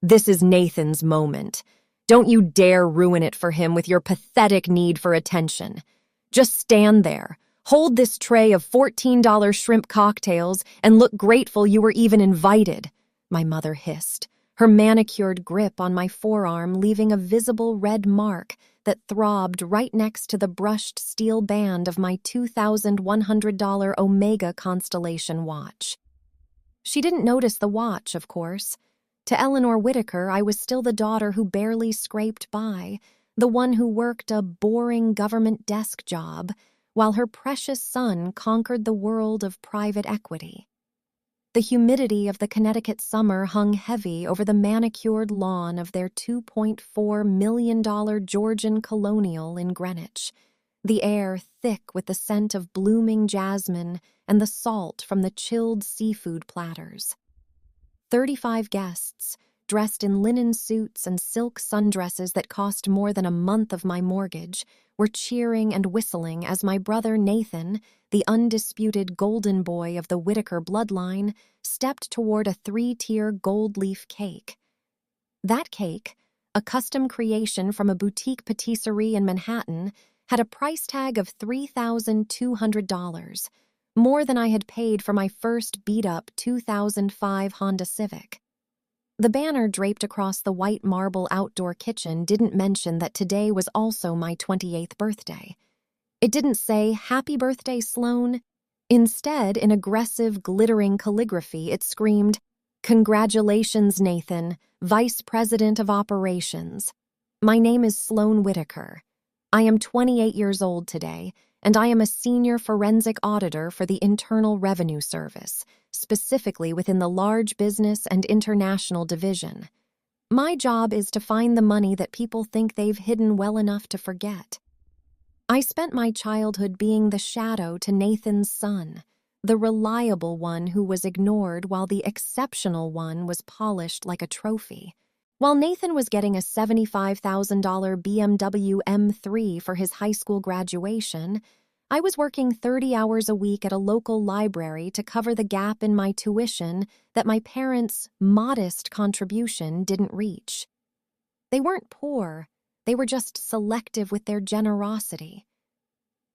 This is Nathan's moment. Don't you dare ruin it for him with your pathetic need for attention. Just stand there, hold this tray of $14 shrimp cocktails, and look grateful you were even invited, my mother hissed, her manicured grip on my forearm leaving a visible red mark that throbbed right next to the brushed steel band of my $2,100 Omega Constellation watch. She didn't notice the watch, of course. To Eleanor Whitaker, I was still the daughter who barely scraped by, the one who worked a boring government desk job, while her precious son conquered the world of private equity. The humidity of the Connecticut summer hung heavy over the manicured lawn of their $2.4 million Georgian colonial in Greenwich, the air thick with the scent of blooming jasmine and the salt from the chilled seafood platters. 35 guests, dressed in linen suits and silk sundresses that cost more than a month of my mortgage, were cheering and whistling as my brother Nathan, the undisputed golden boy of the Whitaker bloodline, stepped toward a 3-tier gold leaf cake. That cake, a custom creation from a boutique patisserie in Manhattan, had a price tag of $3,200, more than I had paid for my first beat-up 2005 Honda Civic. The banner draped across the white marble outdoor kitchen didn't mention that today was also my 28th birthday. It didn't say, "Happy birthday, Sloane." Instead, in aggressive, glittering calligraphy, it screamed, "Congratulations, Nathan, Vice President of Operations. My name is Sloane Whitaker. I am 28 years old today, and I am a senior forensic auditor for the Internal Revenue Service, specifically within the Large Business and International Division. My job is to find the money that people think they've hidden well enough to forget. I spent my childhood being the shadow to Nathan's son, the reliable one who was ignored while the exceptional one was polished like a trophy. While Nathan was getting a $75,000 BMW M3 for his high school graduation, I was working 30 hours a week at a local library to cover the gap in my tuition that my parents' modest contribution didn't reach. They weren't poor, they were just selective with their generosity.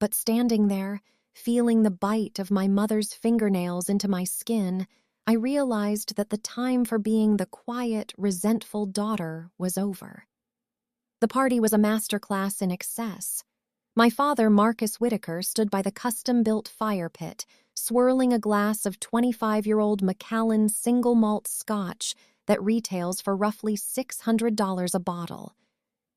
But standing there, feeling the bite of my mother's fingernails into my skin, I realized that the time for being the quiet, resentful daughter was over. The party was a masterclass in excess. My father, Marcus Whitaker, stood by the custom-built fire pit, swirling a glass of 25-year-old Macallan single malt scotch that retails for roughly $600 a bottle.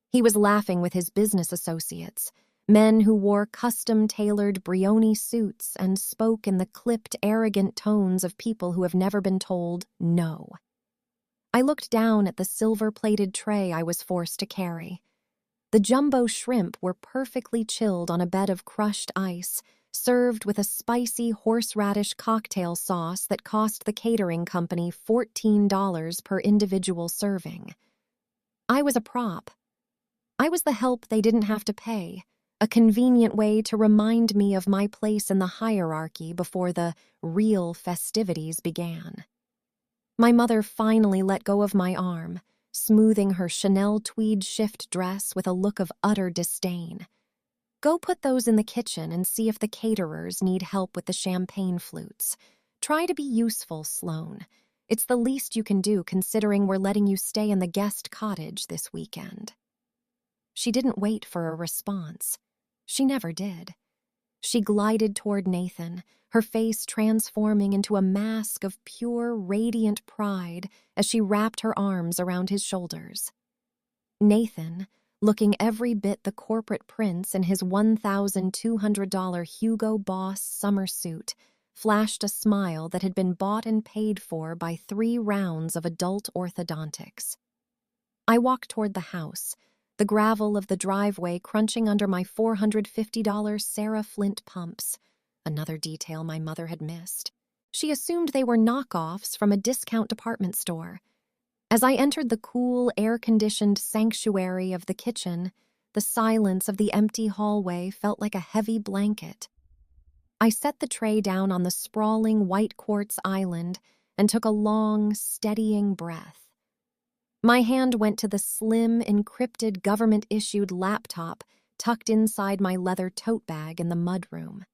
He was laughing with his business associates, men who wore custom-tailored Brioni suits and spoke in the clipped, arrogant tones of people who have never been told no. I looked down at the silver-plated tray I was forced to carry. The jumbo shrimp were perfectly chilled on a bed of crushed ice, served with a spicy horseradish cocktail sauce that cost the catering company $14 per individual serving. I was a prop. I was the help they didn't have to pay, a convenient way to remind me of my place in the hierarchy before the real festivities began. My mother finally let go of my arm, smoothing her Chanel tweed shift dress with a look of utter disdain. "Go put those in the kitchen and see if the caterers need help with the champagne flutes. Try to be useful, Sloane. It's the least you can do considering we're letting you stay in the guest cottage this weekend." She didn't wait for a response. She never did. She glided toward Nathan, her face transforming into a mask of pure, radiant pride as she wrapped her arms around his shoulders. Nathan, looking every bit the corporate prince in his $1,200 Hugo Boss summer suit, flashed a smile that had been bought and paid for by 3 rounds of adult orthodontics. I walked toward the house, the gravel of the driveway crunching under my $450 Sarah Flint pumps, another detail my mother had missed. She assumed they were knockoffs from a discount department store. As I entered the cool, air-conditioned sanctuary of the kitchen, the silence of the empty hallway felt like a heavy blanket. I set the tray down on the sprawling white quartz island and took a long, steadying breath. My hand went to the slim, encrypted, government-issued laptop tucked inside my leather tote bag in the mudroom.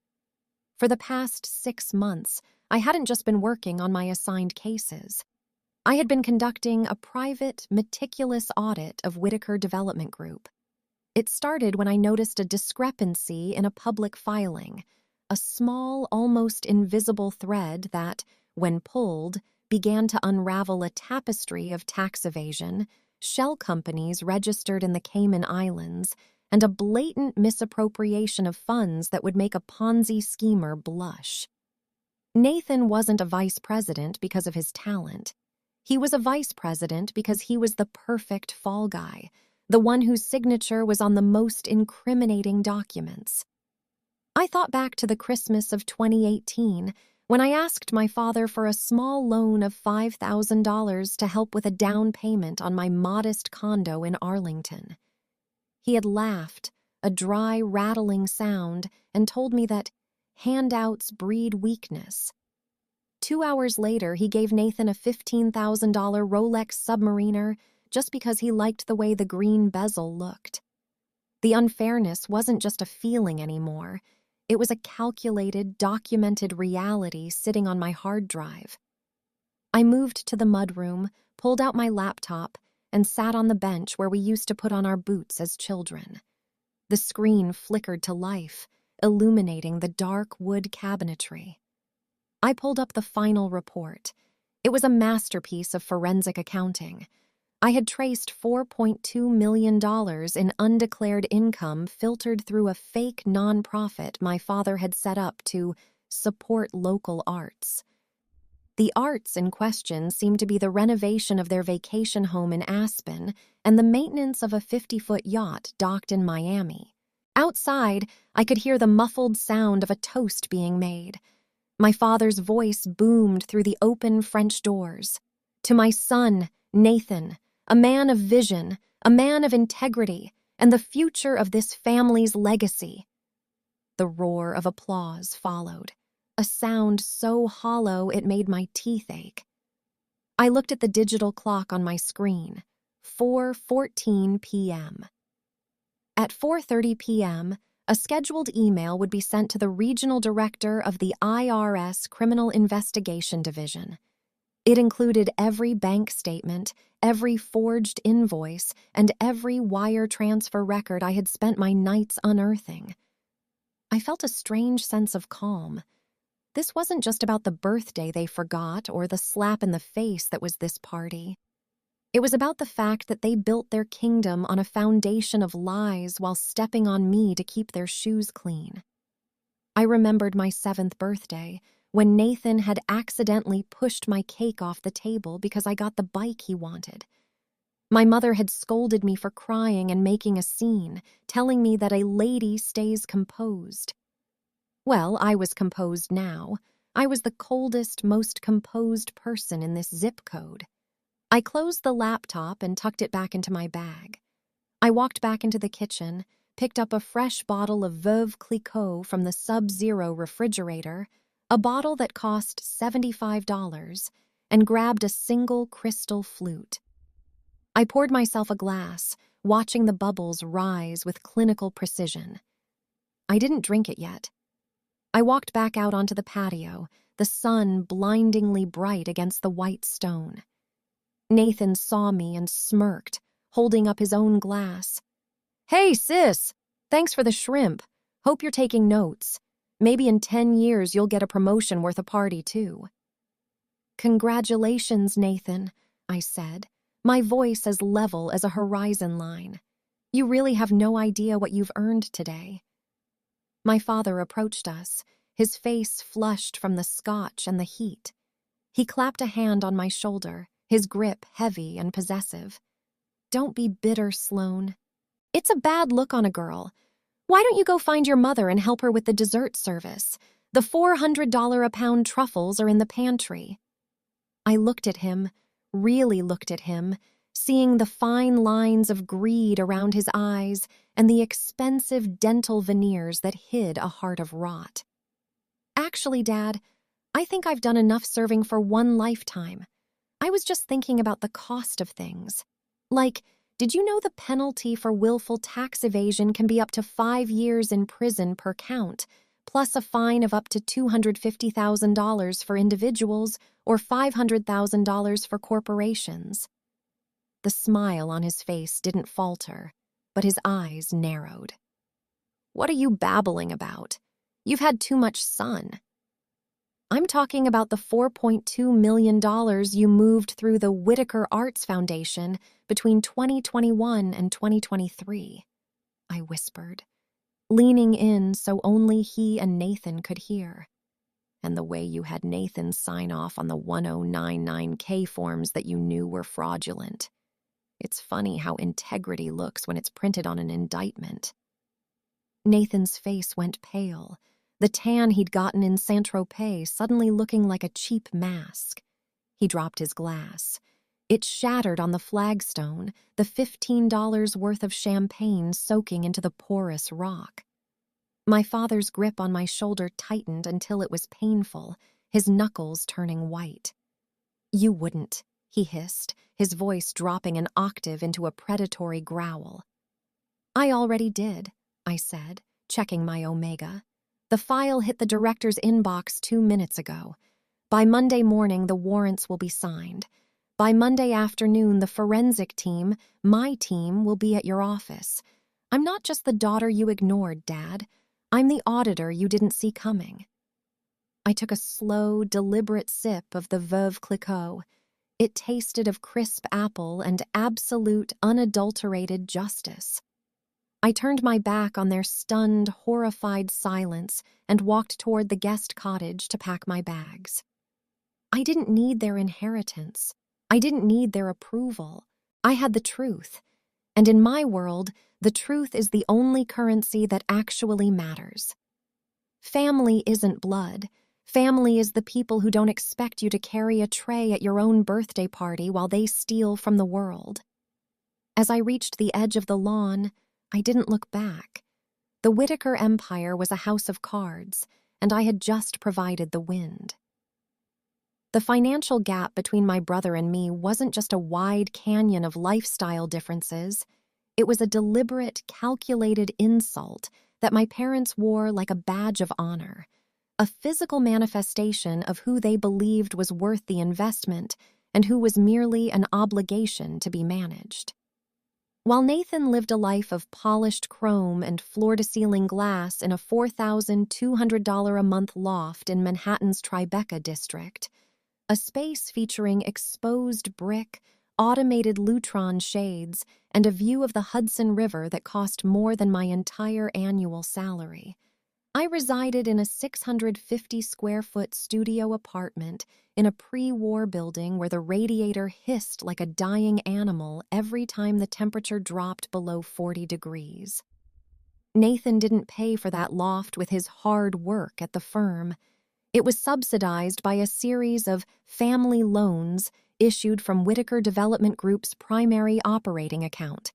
For the past 6 months, I hadn't just been working on my assigned cases. I had been conducting a private, meticulous audit of Whitaker Development Group. It started when I noticed a discrepancy in a public filing, a small, almost invisible thread that, when pulled, began to unravel a tapestry of tax evasion, shell companies registered in the Cayman Islands, and a blatant misappropriation of funds that would make a Ponzi schemer blush. Nathan wasn't a vice president because of his talent. He was a vice president because he was the perfect fall guy, the one whose signature was on the most incriminating documents. I thought back to the Christmas of 2018 when I asked my father for a small loan of $5,000 to help with a down payment on my modest condo in Arlington. He had laughed, a dry, rattling sound, and told me that handouts breed weakness. 2 hours later, he gave Nathan a $15,000 Rolex Submariner just because he liked the way the green bezel looked. The unfairness wasn't just a feeling anymore. It was a calculated, documented reality sitting on my hard drive. I moved to the mudroom, pulled out my laptop, and sat on the bench where we used to put on our boots as children. The screen flickered to life, illuminating the dark wood cabinetry. I pulled up the final report. It was a masterpiece of forensic accounting. I had traced $4.2 million in undeclared income filtered through a fake nonprofit my father had set up to support local arts. The arts in question seemed to be the renovation of their vacation home in Aspen and the maintenance of a 50-foot yacht docked in Miami. Outside, I could hear the muffled sound of a toast being made. My father's voice boomed through the open French doors. To my son, Nathan, a man of vision, a man of integrity, and the future of this family's legacy. The roar of applause followed, a sound so hollow it made my teeth ache. I looked at the digital clock on my screen, 4:14 p.m. At 4:30 p.m., a scheduled email would be sent to the regional director of the IRS Criminal Investigation Division. It included every bank statement, every forged invoice, and every wire transfer record I had spent my nights unearthing. I felt a strange sense of calm. This wasn't just about the birthday they forgot or the slap in the face that was this party. It was about the fact that they built their kingdom on a foundation of lies while stepping on me to keep their shoes clean. I remembered my 7th birthday, when Nathan had accidentally pushed my cake off the table because I got the bike he wanted. My mother had scolded me for crying and making a scene, telling me that a lady stays composed. Well, I was composed now. I was the coldest, most composed person in this zip code. I closed the laptop and tucked it back into my bag. I walked back into the kitchen, picked up a fresh bottle of Veuve Clicquot from the Sub-Zero refrigerator, a bottle that cost $75, and grabbed a single crystal flute. I poured myself a glass, watching the bubbles rise with clinical precision. I didn't drink it yet. I walked back out onto the patio, the sun blindingly bright against the white stone. Nathan saw me and smirked, holding up his own glass. "Hey, sis! Thanks for the shrimp. Hope you're taking notes. Maybe in 10 years you'll get a promotion worth a party, too." "Congratulations, Nathan," I said, my voice as level as a horizon line. "You really have no idea what you've earned today." My father approached us, his face flushed from the scotch and the heat. He clapped a hand on my shoulder, his grip heavy and possessive. "Don't be bitter, Sloane. It's a bad look on a girl. Why don't you go find your mother and help her with the dessert service? The $400 a pound truffles are in the pantry." I looked at him, really looked at him, seeing the fine lines of greed around his eyes and the expensive dental veneers that hid a heart of rot. "Actually, Dad, I think I've done enough serving for one lifetime. I was just thinking about the cost of things." Like, did you know the penalty for willful tax evasion can be up to 5 years in prison per count, plus a fine of up to $250,000 for individuals or $500,000 for corporations? The smile on his face didn't falter, but his eyes narrowed. What are you babbling about? You've had too much sun. I'm talking about the $4.2 million you moved through the Whitaker Arts Foundation between 2021 and 2023, I whispered, leaning in so only he and Nathan could hear. And the way you had Nathan sign off on the 1099K forms that you knew were fraudulent. It's funny how integrity looks when it's printed on an indictment. Nathan's face went pale, the tan he'd gotten in Saint-Tropez suddenly looking like a cheap mask. He dropped his glass. It shattered on the flagstone, the $15 worth of champagne soaking into the porous rock. My father's grip on my shoulder tightened until it was painful, his knuckles turning white. You wouldn't, he hissed, his voice dropping an octave into a predatory growl. I already did, I said, checking my Omega. The file hit the director's inbox 2 minutes ago. By Monday morning, the warrants will be signed. By Monday afternoon, the forensic team, my team, will be at your office. I'm not just the daughter you ignored, Dad. I'm the auditor you didn't see coming. I took a slow, deliberate sip of the Veuve Clicquot. It tasted of crisp apple and absolute, unadulterated justice. I turned my back on their stunned, horrified silence and walked toward the guest cottage to pack my bags. I didn't need their inheritance. I didn't need their approval. I had the truth. And in my world, the truth is the only currency that actually matters. Family isn't blood. Family is the people who don't expect you to carry a tray at your own birthday party while they steal from the world. As I reached the edge of the lawn, I didn't look back. The Whitaker empire was a house of cards, and I had just provided the wind. The financial gap between my brother and me wasn't just a wide canyon of lifestyle differences. It was a deliberate, calculated insult that my parents wore like a badge of honor, a physical manifestation of who they believed was worth the investment and who was merely an obligation to be managed. While Nathan lived a life of polished chrome and floor-to-ceiling glass in a $4,200 a month loft in Manhattan's Tribeca district, a space featuring exposed brick, automated Lutron shades, and a view of the Hudson River that cost more than my entire annual salary, I resided in a 650-square-foot studio apartment in a pre-war building where the radiator hissed like a dying animal every time the temperature dropped below 40 degrees. Nathan didn't pay for that loft with his hard work at the firm. It was subsidized by a series of family loans issued from Whitaker Development Group's primary operating account.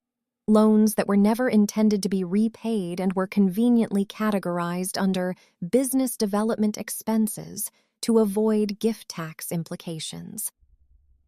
Loans that were never intended to be repaid and were conveniently categorized under business development expenses to avoid gift tax implications.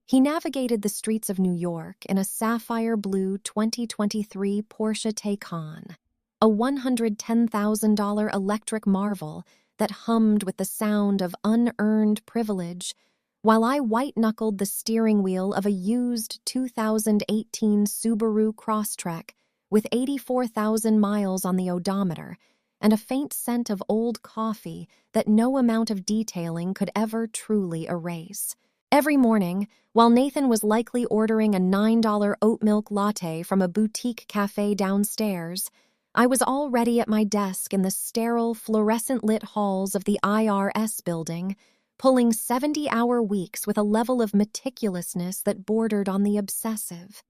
He navigated the streets of New York in a sapphire blue 2023 Porsche Taycan, a $110,000 electric marvel that hummed with the sound of unearned privilege, while I white-knuckled the steering wheel of a used 2018 Subaru Crosstrek with 84,000 miles on the odometer and a faint scent of old coffee that no amount of detailing could ever truly erase. Every morning, while Nathan was likely ordering a $9 oat milk latte from a boutique cafe downstairs, I was already at my desk in the sterile, fluorescent-lit halls of the IRS building, pulling 70-hour weeks with a level of meticulousness that bordered on the obsessive.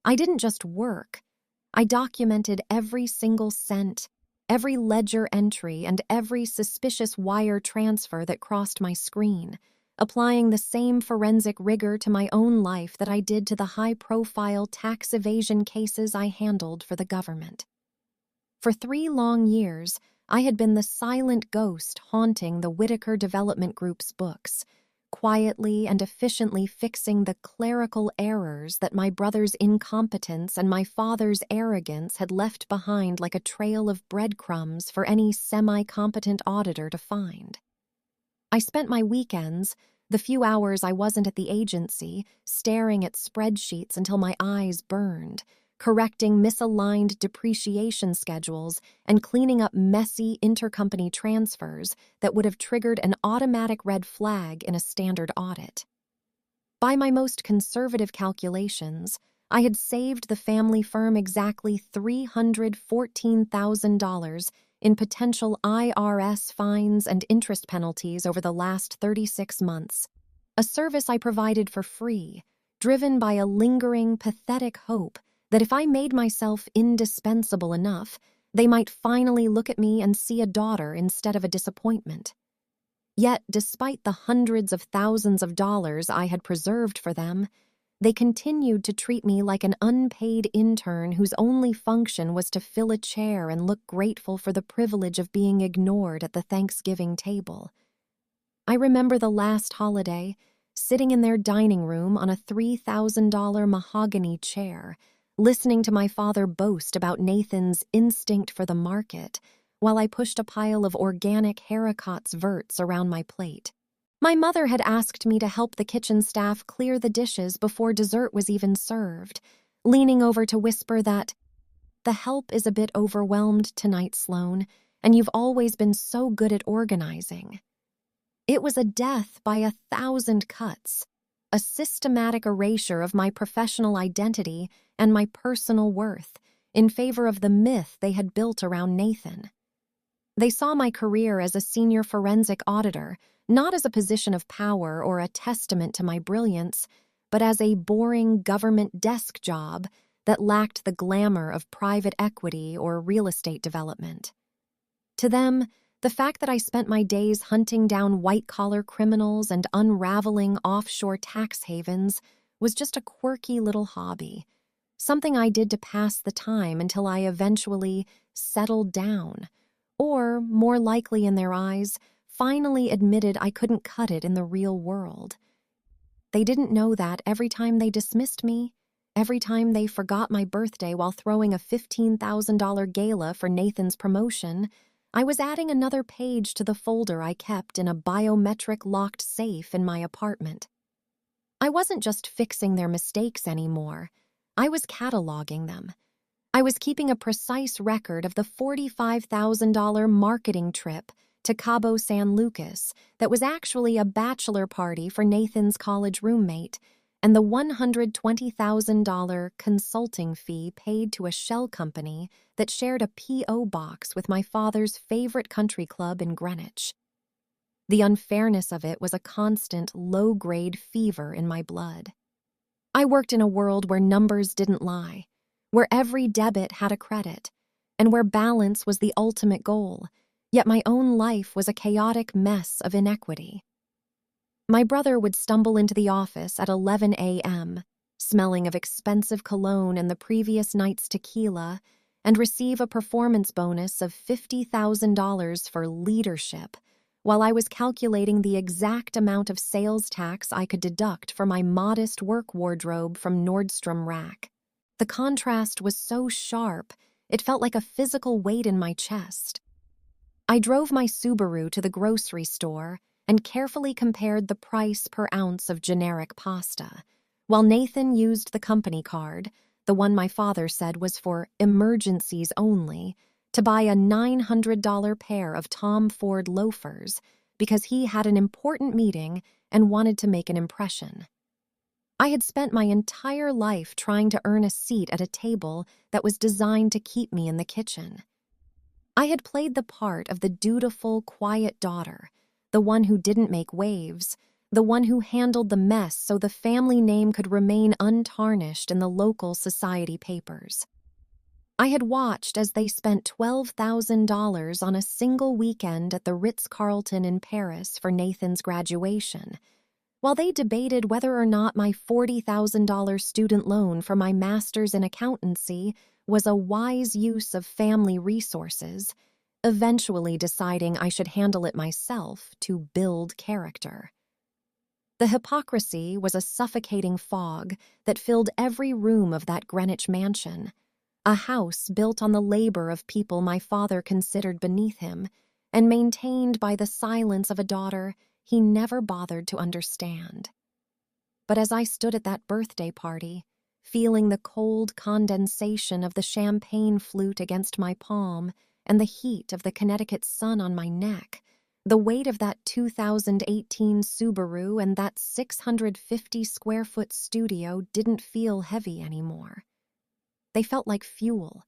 I didn't just work. I documented every single cent, every ledger entry, and every suspicious wire transfer that crossed my screen, applying the same forensic rigor to my own life that I did to the high-profile tax evasion cases I handled for the government. For 3 long years, I had been the silent ghost haunting the Whitaker Development Group's books, quietly and efficiently fixing the clerical errors that my brother's incompetence and my father's arrogance had left behind like a trail of breadcrumbs for any semi-competent auditor to find. I spent my weekends, the few hours I wasn't at the agency, staring at spreadsheets until my eyes burned, correcting misaligned depreciation schedules and cleaning up messy intercompany transfers that would have triggered an automatic red flag in a standard audit. By my most conservative calculations, I had saved the family firm exactly $314,000 in potential IRS fines and interest penalties over the last 36 months, a service I provided for free, driven by a lingering, pathetic hope that if I made myself indispensable enough, they might finally look at me and see a daughter instead of a disappointment. Yet, despite the hundreds of thousands of dollars I had preserved for them, they continued to treat me like an unpaid intern whose only function was to fill a chair and look grateful for the privilege of being ignored at the Thanksgiving table. I remember the last holiday, sitting in their dining room on a $3,000 mahogany chair, listening to my father boast about Nathan's instinct for the market while I pushed a pile of organic Haricots verts around my plate. My mother had asked me to help the kitchen staff clear the dishes before dessert was even served, leaning over to whisper that, "The help is a bit overwhelmed tonight, Sloane, and you've always been so good at organizing." It was a death by 1,000 cuts, a systematic erasure of my professional identity and my personal worth in favor of the myth they had built around Nathan. They saw my career as a senior forensic auditor, not as a position of power or a testament to my brilliance, but as a boring government desk job that lacked the glamour of private equity or real estate development. To them, the fact that I spent my days hunting down white-collar criminals and unraveling offshore tax havens was just a quirky little hobby, something I did to pass the time until I eventually settled down, or, more likely in their eyes, finally admitted I couldn't cut it in the real world. They didn't know that every time they dismissed me, every time they forgot my birthday while throwing a $15,000 gala for Nathan's promotion, I was adding another page to the folder I kept in a biometric locked safe in my apartment. I wasn't just fixing their mistakes anymore. I was cataloging them. I was keeping a precise record of the $45,000 marketing trip to Cabo San Lucas that was actually a bachelor party for Nathan's college roommate, and the $120,000 consulting fee paid to a shell company that shared a P.O. box with my father's favorite country club in Greenwich. The unfairness of it was a constant, low-grade fever in my blood. I worked in a world where numbers didn't lie, where every debit had a credit, and where balance was the ultimate goal, yet my own life was a chaotic mess of inequity. My brother would stumble into the office at 11 a.m., smelling of expensive cologne and the previous night's tequila, and receive a performance bonus of $50,000 for leadership, while I was calculating the exact amount of sales tax I could deduct for my modest work wardrobe from Nordstrom Rack. The contrast was so sharp, it felt like a physical weight in my chest. I drove my Subaru to the grocery store and carefully compared the price per ounce of generic pasta, while Nathan used the company card, the one my father said was for emergencies only, to buy a $900 pair of Tom Ford loafers because he had an important meeting and wanted to make an impression. I had spent my entire life trying to earn a seat at a table that was designed to keep me in the kitchen. I had played the part of the dutiful, quiet daughter, the one who didn't make waves, the one who handled the mess so the family name could remain untarnished in the local society papers. I had watched as they spent $12,000 on a single weekend at the Ritz-Carlton in Paris for Nathan's graduation, while they debated whether or not my $40,000 student loan for my master's in accountancy was a wise use of family resources, eventually deciding I should handle it myself to build character. The hypocrisy was a suffocating fog that filled every room of that Greenwich mansion, a house built on the labor of people my father considered beneath him and maintained by the silence of a daughter he never bothered to understand. But as I stood at that birthday party, feeling the cold condensation of the champagne flute against my palm and the heat of the Connecticut sun on my neck, the weight of that 2018 Subaru and that 650-square-foot studio didn't feel heavy anymore. They felt like fuel.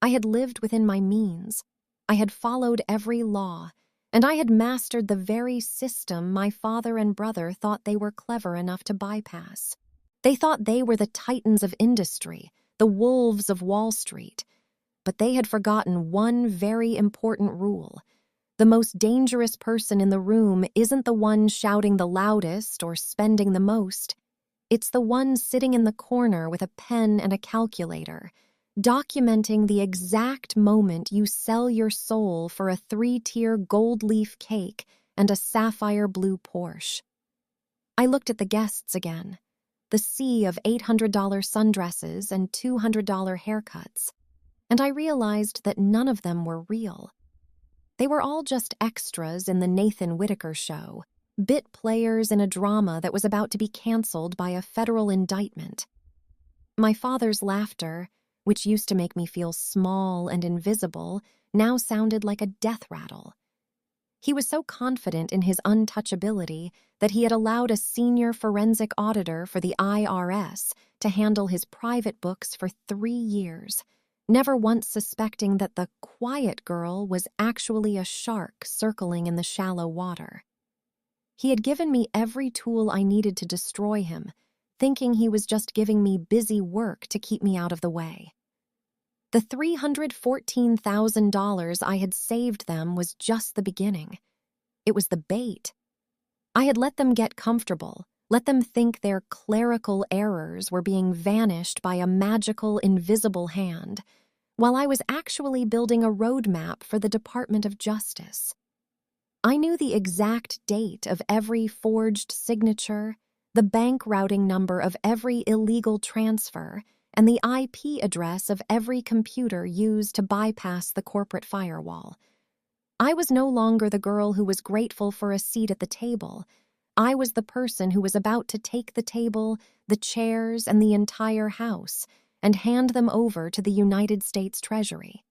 I had lived within my means. I had followed every law, and I had mastered the very system my father and brother thought they were clever enough to bypass. They thought they were the titans of industry, the wolves of Wall Street, but they had forgotten one very important rule. The most dangerous person in the room isn't the one shouting the loudest or spending the most. It's the one sitting in the corner with a pen and a calculator, documenting the exact moment you sell your soul for a 3-tier gold leaf cake and a sapphire blue Porsche. I looked at the guests again, the sea of $800 sundresses and $200 haircuts, and I realized that none of them were real. They were all just extras in the Nathan Whitaker show, bit players in a drama that was about to be canceled by a federal indictment. My father's laughter, which used to make me feel small and invisible, now sounded like a death rattle. He was so confident in his untouchability that he had allowed a senior forensic auditor for the IRS to handle his private books for 3 years, never once suspecting that the quiet girl was actually a shark circling in the shallow water. He had given me every tool I needed to destroy him, thinking he was just giving me busy work to keep me out of the way. The $314,000 I had saved them was just the beginning. It was the bait. I had let them get comfortable, let them think their clerical errors were being vanished by a magical, invisible hand, while I was actually building a roadmap for the Department of Justice. I knew the exact date of every forged signature, the bank routing number of every illegal transfer, and the IP address of every computer used to bypass the corporate firewall. I was no longer the girl who was grateful for a seat at the table. I was the person who was about to take the table, the chairs, and the entire house, and hand them over to the United States Treasury.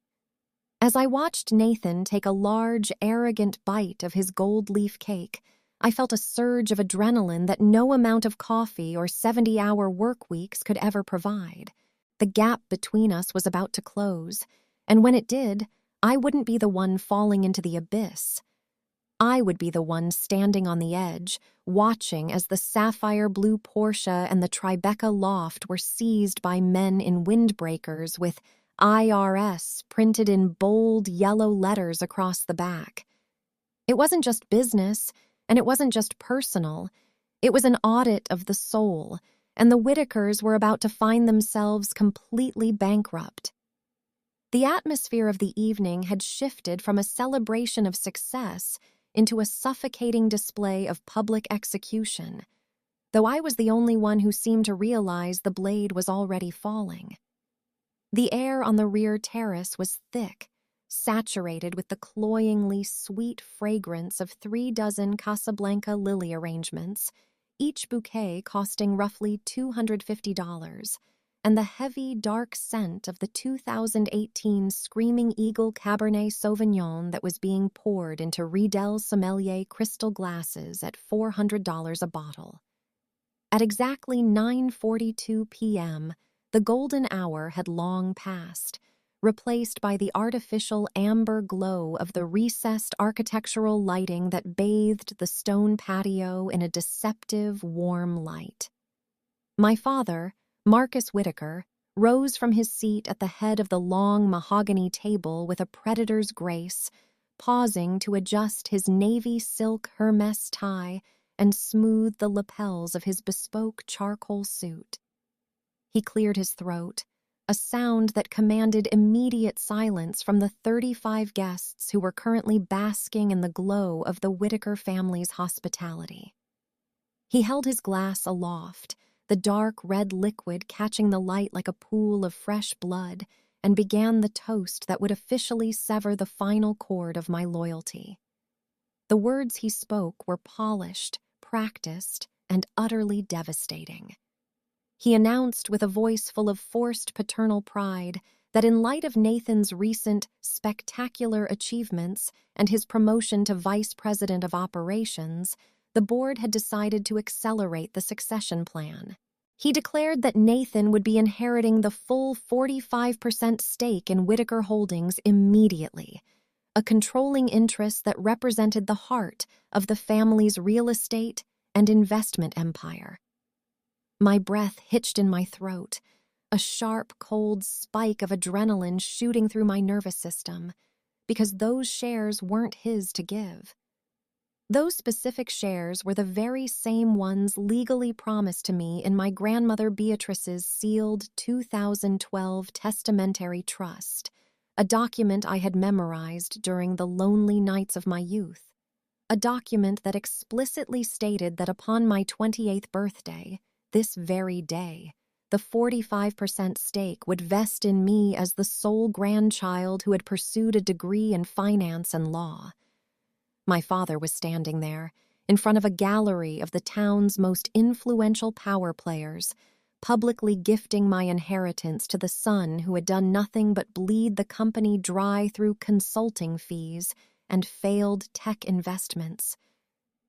As I watched Nathan take a large, arrogant bite of his gold leaf cake, I felt a surge of adrenaline that no amount of coffee or 70-hour work weeks could ever provide. The gap between us was about to close, and when it did, I wouldn't be the one falling into the abyss. I would be the one standing on the edge, watching as the sapphire blue Porsche and the Tribeca loft were seized by men in windbreakers with IRS printed in bold yellow letters across the back. It wasn't just business, and it wasn't just personal. It was an audit of the soul, and the Whitakers were about to find themselves completely bankrupt. The atmosphere of the evening had shifted from a celebration of success into a suffocating display of public execution, though I was the only one who seemed to realize the blade was already falling. The air on the rear terrace was thick, saturated with the cloyingly sweet fragrance of 3 dozen Casablanca lily arrangements, each bouquet costing roughly $250, and the heavy, dark scent of the 2018 Screaming Eagle Cabernet Sauvignon that was being poured into Riedel Sommelier crystal glasses at $400 a bottle. At exactly 9:42 p.m., the golden hour had long passed, replaced by the artificial amber glow of the recessed architectural lighting that bathed the stone patio in a deceptive, warm light. My father, Marcus Whitaker, rose from his seat at the head of the long mahogany table with a predator's grace, pausing to adjust his navy silk Hermes tie and smooth the lapels of his bespoke charcoal suit. He cleared his throat, a sound that commanded immediate silence from the 35 guests who were currently basking in the glow of the Whitaker family's hospitality. He held his glass aloft, the dark red liquid catching the light like a pool of fresh blood, and began the toast that would officially sever the final cord of my loyalty. The words he spoke were polished, practiced, and utterly devastating. He announced with a voice full of forced paternal pride that in light of Nathan's recent spectacular achievements and his promotion to vice president of operations, the board had decided to accelerate the succession plan. He declared that Nathan would be inheriting the full 45% stake in Whitaker Holdings immediately, a controlling interest that represented the heart of the family's real estate and investment empire. My breath hitched in my throat, a sharp, cold spike of adrenaline shooting through my nervous system, because those shares weren't his to give. Those specific shares were the very same ones legally promised to me in my grandmother Beatrice's sealed 2012 testamentary trust, a document I had memorized during the lonely nights of my youth, a document that explicitly stated that upon my 28th birthday, this very day, the 45% stake would vest in me as the sole grandchild who had pursued a degree in finance and law. My father was standing there, in front of a gallery of the town's most influential power players, publicly gifting my inheritance to the son who had done nothing but bleed the company dry through consulting fees and failed tech investments.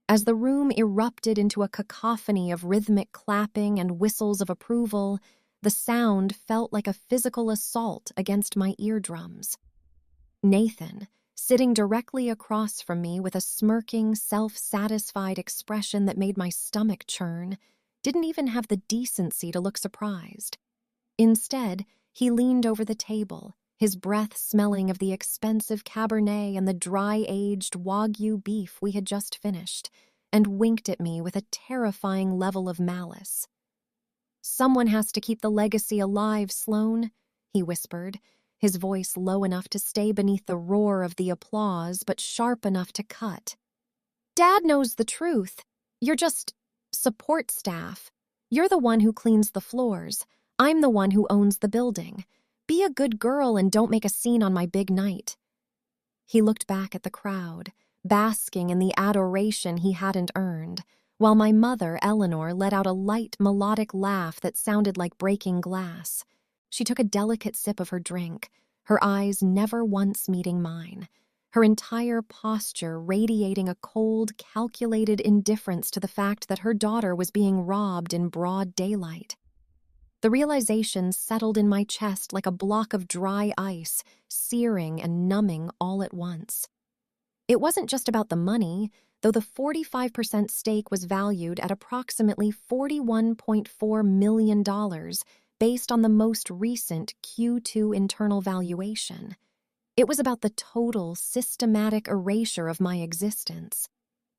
As the room erupted into a cacophony of rhythmic clapping and whistles of approval, the sound felt like a physical assault against my eardrums. Nathan, sitting directly across from me with a smirking, self-satisfied expression that made my stomach churn, didn't even have the decency to look surprised. Instead, he leaned over the table, his breath smelling of the expensive Cabernet and the dry-aged Wagyu beef we had just finished, and winked at me with a terrifying level of malice. "Someone has to keep the legacy alive, Sloane," he whispered, his voice low enough to stay beneath the roar of the applause but sharp enough to cut. "Dad knows the truth. You're just support staff. You're the one who cleans the floors. I'm the one who owns the building. Be a good girl and don't make a scene on my big night." He looked back at the crowd, basking in the adoration he hadn't earned, while my mother, Eleanor, let out a light, melodic laugh that sounded like breaking glass. She took a delicate sip of her drink, her eyes never once meeting mine, her entire posture radiating a cold, calculated indifference to the fact that her daughter was being robbed in broad daylight. The realization settled in my chest like a block of dry ice, searing and numbing all at once. It wasn't just about the money, though the 45% stake was valued at approximately $41.4 million based on the most recent Q2 internal valuation. It was about the total, systematic erasure of my existence.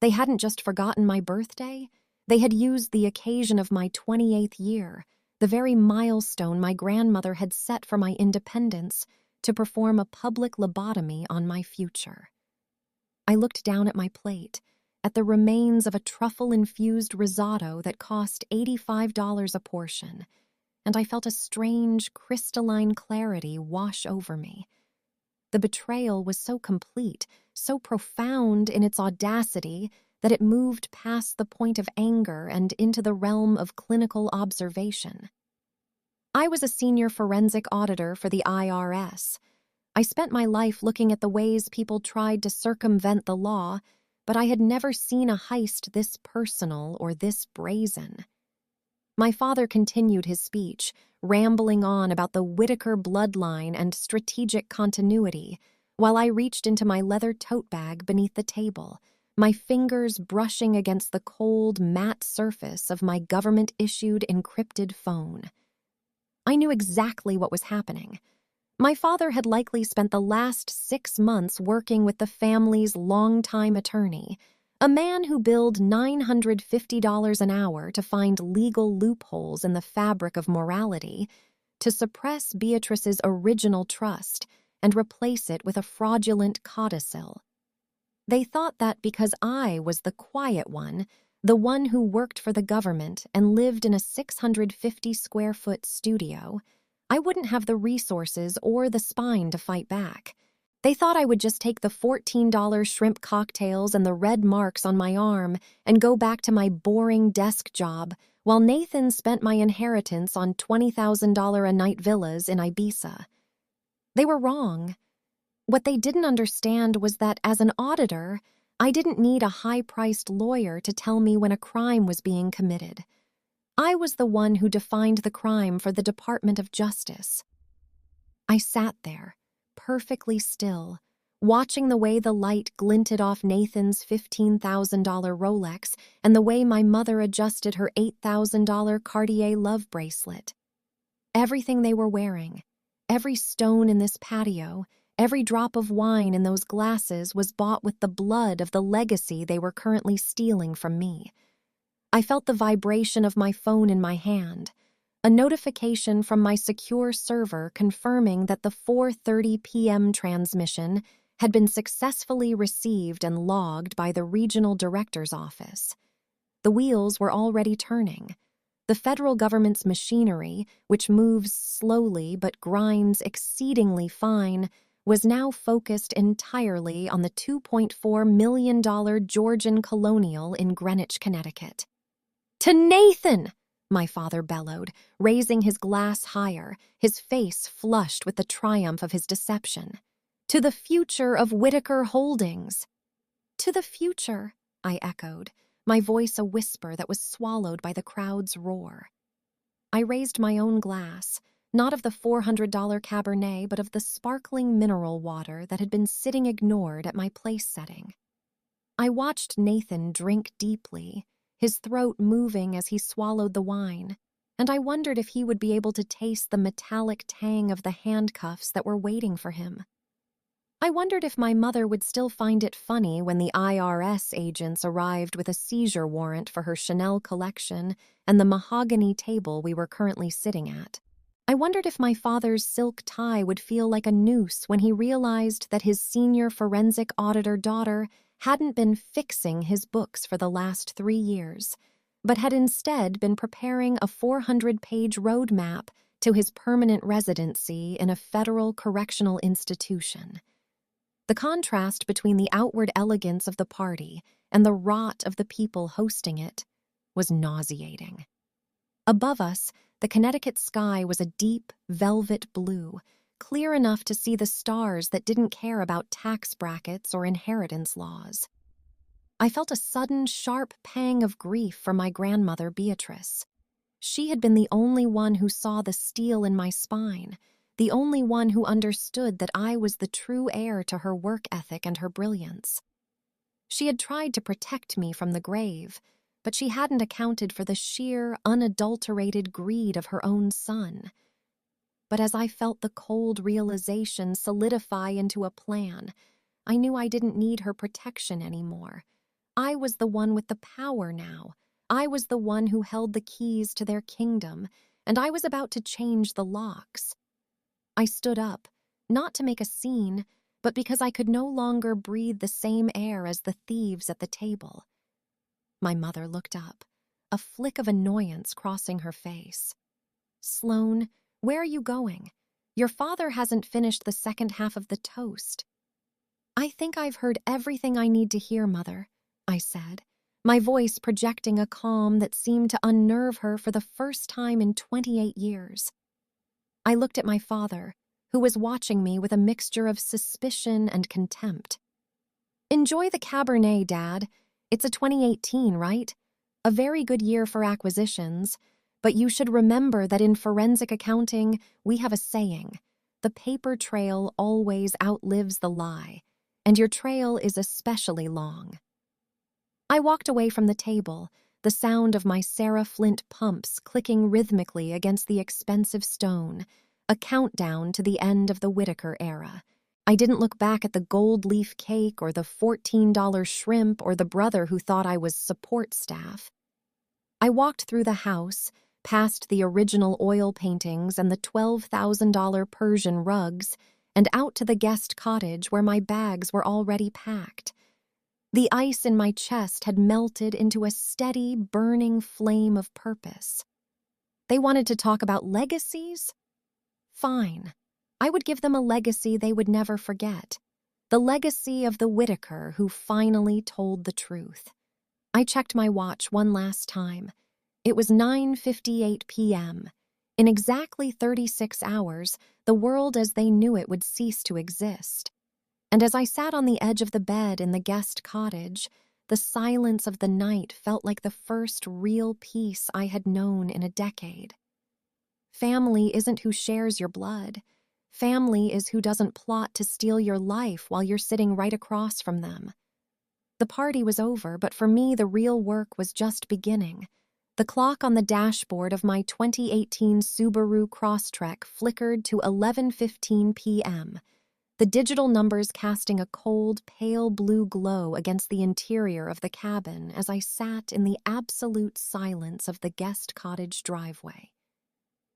They hadn't just forgotten my birthday, they had used the occasion of my 28th year, the very milestone my grandmother had set for my independence, to perform a public lobotomy on my future. I looked down at my plate, at the remains of a truffle-infused risotto that cost $85 a portion, and I felt a strange, crystalline clarity wash over me. The betrayal was so complete, so profound in its audacity, that it moved past the point of anger and into the realm of clinical observation. I was a senior forensic auditor for the IRS. I spent my life looking at the ways people tried to circumvent the law, but I had never seen a heist this personal or this brazen. My father continued his speech, rambling on about the Whitaker bloodline and strategic continuity, while I reached into my leather tote bag beneath the table, my fingers brushing against the cold, matte surface of my government-issued encrypted phone. I knew exactly what was happening. My father had likely spent the last 6 months working with the family's longtime attorney, a man who billed $950 an hour to find legal loopholes in the fabric of morality, to suppress Beatrice's original trust and replace it with a fraudulent codicil. They thought that because I was the quiet one, the one who worked for the government and lived in a 650-square-foot studio, I wouldn't have the resources or the spine to fight back. They thought I would just take the $14 shrimp cocktails and the red marks on my arm and go back to my boring desk job while Nathan spent my inheritance on $20,000 a night villas in Ibiza. They were wrong. What they didn't understand was that as an auditor, I didn't need a high-priced lawyer to tell me when a crime was being committed. I was the one who defined the crime for the Department of Justice. I sat there, perfectly still, watching the way the light glinted off Nathan's $15,000 Rolex and the way my mother adjusted her $8,000 Cartier love bracelet. Everything they were wearing, every stone in this patio, every drop of wine in those glasses was bought with the blood of the legacy they were currently stealing from me. I felt the vibration of my phone in my hand, a notification from my secure server confirming that the 4:30 p.m. transmission had been successfully received and logged by the regional director's office. The wheels were already turning. The federal government's machinery, which moves slowly but grinds exceedingly fine, was now focused entirely on the $2.4 million Georgian colonial in Greenwich, Connecticut. "To Nathan!" my father bellowed, raising his glass higher, his face flushed with the triumph of his deception. "To the future of Whitaker Holdings." "To the future," I echoed, my voice a whisper that was swallowed by the crowd's roar. I raised my own glass, not of the $400 Cabernet, but of the sparkling mineral water that had been sitting ignored at my place setting. I watched Nathan drink deeply, his throat moving as he swallowed the wine, and I wondered if he would be able to taste the metallic tang of the handcuffs that were waiting for him. I wondered if my mother would still find it funny when the IRS agents arrived with a seizure warrant for her Chanel collection and the mahogany table we were currently sitting at. I wondered if my father's silk tie would feel like a noose when he realized that his senior forensic auditor daughter hadn't been fixing his books for the last 3 years, but had instead been preparing a 400-page roadmap to his permanent residency in a federal correctional institution. The contrast between the outward elegance of the party and the rot of the people hosting it was nauseating. Above us, the Connecticut sky was a deep, velvet blue, clear enough to see the stars that didn't care about tax brackets or inheritance laws. I felt a sudden, sharp pang of grief for my grandmother, Beatrice. She had been the only one who saw the steel in my spine, the only one who understood that I was the true heir to her work ethic and her brilliance. She had tried to protect me from the grave, but she hadn't accounted for the sheer, unadulterated greed of her own son. But as I felt the cold realization solidify into a plan, I knew I didn't need her protection anymore. I was the one with the power now. I was the one who held the keys to their kingdom, and I was about to change the locks. I stood up, not to make a scene, but because I could no longer breathe the same air as the thieves at the table. My mother looked up, a flick of annoyance crossing her face. "Sloane, where are you going? Your father hasn't finished the second half of the toast." "I think I've heard everything I need to hear, Mother," I said, my voice projecting a calm that seemed to unnerve her for the first time in 28 years. I looked at my father, who was watching me with a mixture of suspicion and contempt. "Enjoy the Cabernet, Dad. It's a 2018, right? A very good year for acquisitions. But you should remember that in forensic accounting, we have a saying: the paper trail always outlives the lie, and your trail is especially long." I walked away from the table, the sound of my Sarah Flint pumps clicking rhythmically against the expensive stone, a countdown to the end of the Whitaker era. I didn't look back at the gold leaf cake or the $14 shrimp or the brother who thought I was support staff. I walked through the house, past the original oil paintings and the $12,000 Persian rugs, and out to the guest cottage where my bags were already packed. The ice in my chest had melted into a steady, burning flame of purpose. They wanted to talk about legacies? Fine. I would give them a legacy they would never forget. The legacy of the Whitaker who finally told the truth. I checked my watch one last time. It was 9:58 p.m. In exactly 36 hours, the world as they knew it would cease to exist. And as I sat on the edge of the bed in the guest cottage, the silence of the night felt like the first real peace I had known in a decade. Family isn't who shares your blood. Family is who doesn't plot to steal your life while you're sitting right across from them. The party was over, but for me, the real work was just beginning. The clock on the dashboard of my 2018 Subaru Crosstrek flickered to 11:15 p.m., the digital numbers casting a cold, pale blue glow against the interior of the cabin as I sat in the absolute silence of the guest cottage driveway.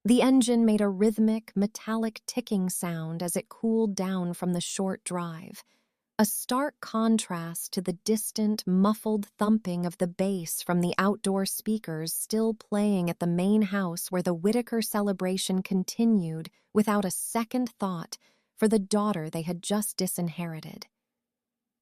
The engine made a rhythmic, metallic ticking sound as it cooled down from the short drive, a stark contrast to the distant, muffled thumping of the bass from the outdoor speakers still playing at the main house where the Whitaker celebration continued without a second thought for the daughter they had just disinherited.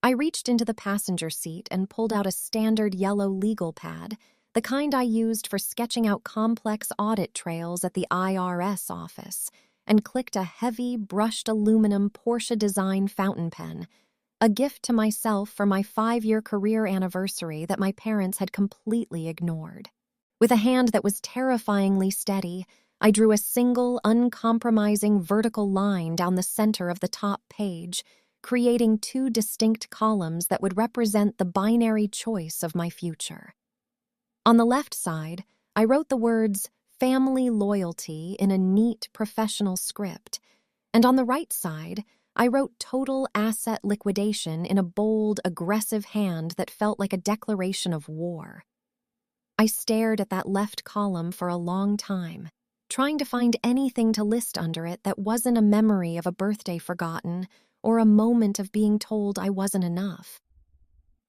I reached into the passenger seat and pulled out a standard yellow legal pad, the kind I used for sketching out complex audit trails at the IRS office, and clicked a heavy, brushed aluminum Porsche design fountain pen, a gift to myself for my 5-year career anniversary that my parents had completely ignored. With a hand that was terrifyingly steady, I drew a single, uncompromising vertical line down the center of the top page, creating 2 distinct columns that would represent the binary choice of my future. On the left side, I wrote the words "family loyalty" in a neat, professional script, and on the right side, I wrote "total asset liquidation" in a bold, aggressive hand that felt like a declaration of war. I stared at that left column for a long time, trying to find anything to list under it that wasn't a memory of a birthday forgotten or a moment of being told I wasn't enough.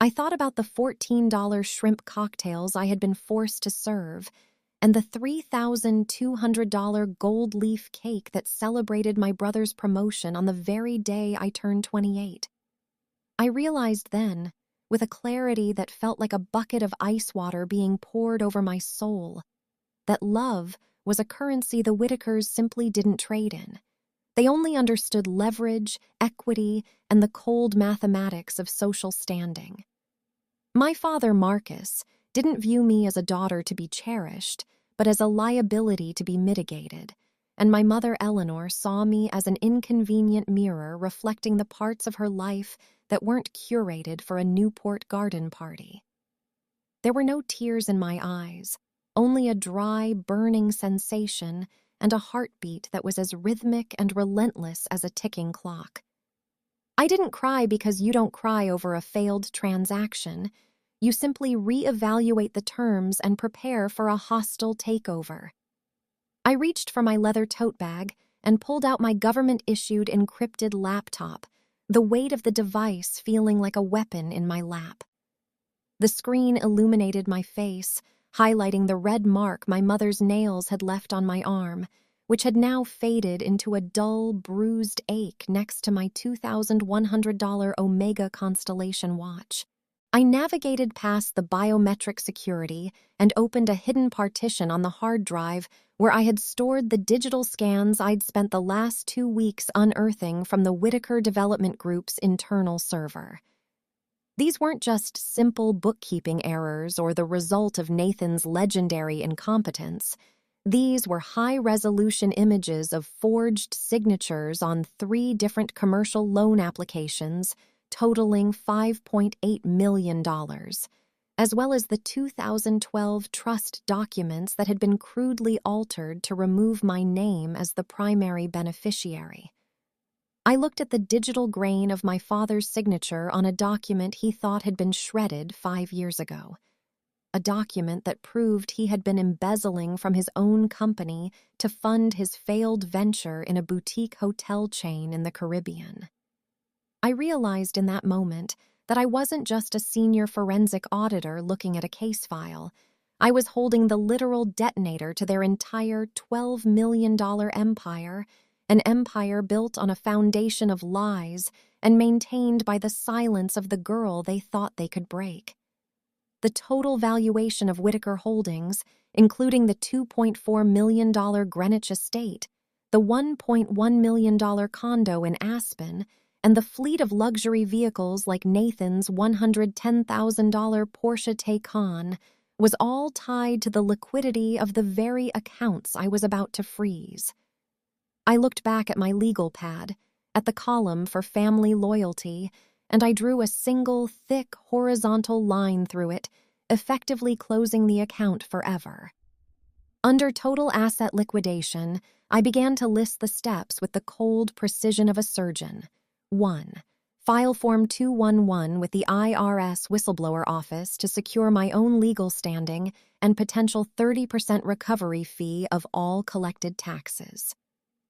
I thought about the $14 shrimp cocktails I had been forced to serve and the $3,200 gold leaf cake that celebrated my brother's promotion on the very day I turned 28. I realized then, with a clarity that felt like a bucket of ice water being poured over my soul, that love was a currency the Whitakers simply didn't trade in. They only understood leverage, equity, and the cold mathematics of social standing. My father, Marcus, didn't view me as a daughter to be cherished, but as a liability to be mitigated, and my mother, Eleanor, saw me as an inconvenient mirror reflecting the parts of her life that weren't curated for a Newport garden party. There were no tears in my eyes, only a dry, burning sensation and a heartbeat that was as rhythmic and relentless as a ticking clock. I didn't cry because you don't cry over a failed transaction. You simply reevaluate the terms and prepare for a hostile takeover. I reached for my leather tote bag and pulled out my government-issued encrypted laptop, the weight of the device feeling like a weapon in my lap. The screen illuminated my face, highlighting the red mark my mother's nails had left on my arm, which had now faded into a dull, bruised ache next to my $2,100 Omega Constellation watch. I navigated past the biometric security and opened a hidden partition on the hard drive where I had stored the digital scans I'd spent the last 2 weeks unearthing from the Whitaker Development Group's internal server. These weren't just simple bookkeeping errors or the result of Nathan's legendary incompetence. These were high-resolution images of forged signatures on 3 different commercial loan applications totaling $5.8 million, as well as the 2012 trust documents that had been crudely altered to remove my name as the primary beneficiary. I looked at the digital grain of my father's signature on a document he thought had been shredded 5 years ago. A document that proved he had been embezzling from his own company to fund his failed venture in a boutique hotel chain in the Caribbean. I realized in that moment that I wasn't just a senior forensic auditor looking at a case file. I was holding the literal detonator to their entire $12 million empire, an empire built on a foundation of lies and maintained by the silence of the girl they thought they could break. The total valuation of Whitaker Holdings, including the $2.4 million Greenwich estate, the $1.1 million condo in Aspen, and the fleet of luxury vehicles like Nathan's $110,000 Porsche Taycan, was all tied to the liquidity of the very accounts I was about to freeze. I looked back at my legal pad, at the column for family loyalty, and I drew a single, thick, horizontal line through it, effectively closing the account forever. Under total asset liquidation, I began to list the steps with the cold precision of a surgeon. 1. File Form 211 with the IRS Whistleblower Office to secure my own legal standing and potential 30% recovery fee of all collected taxes.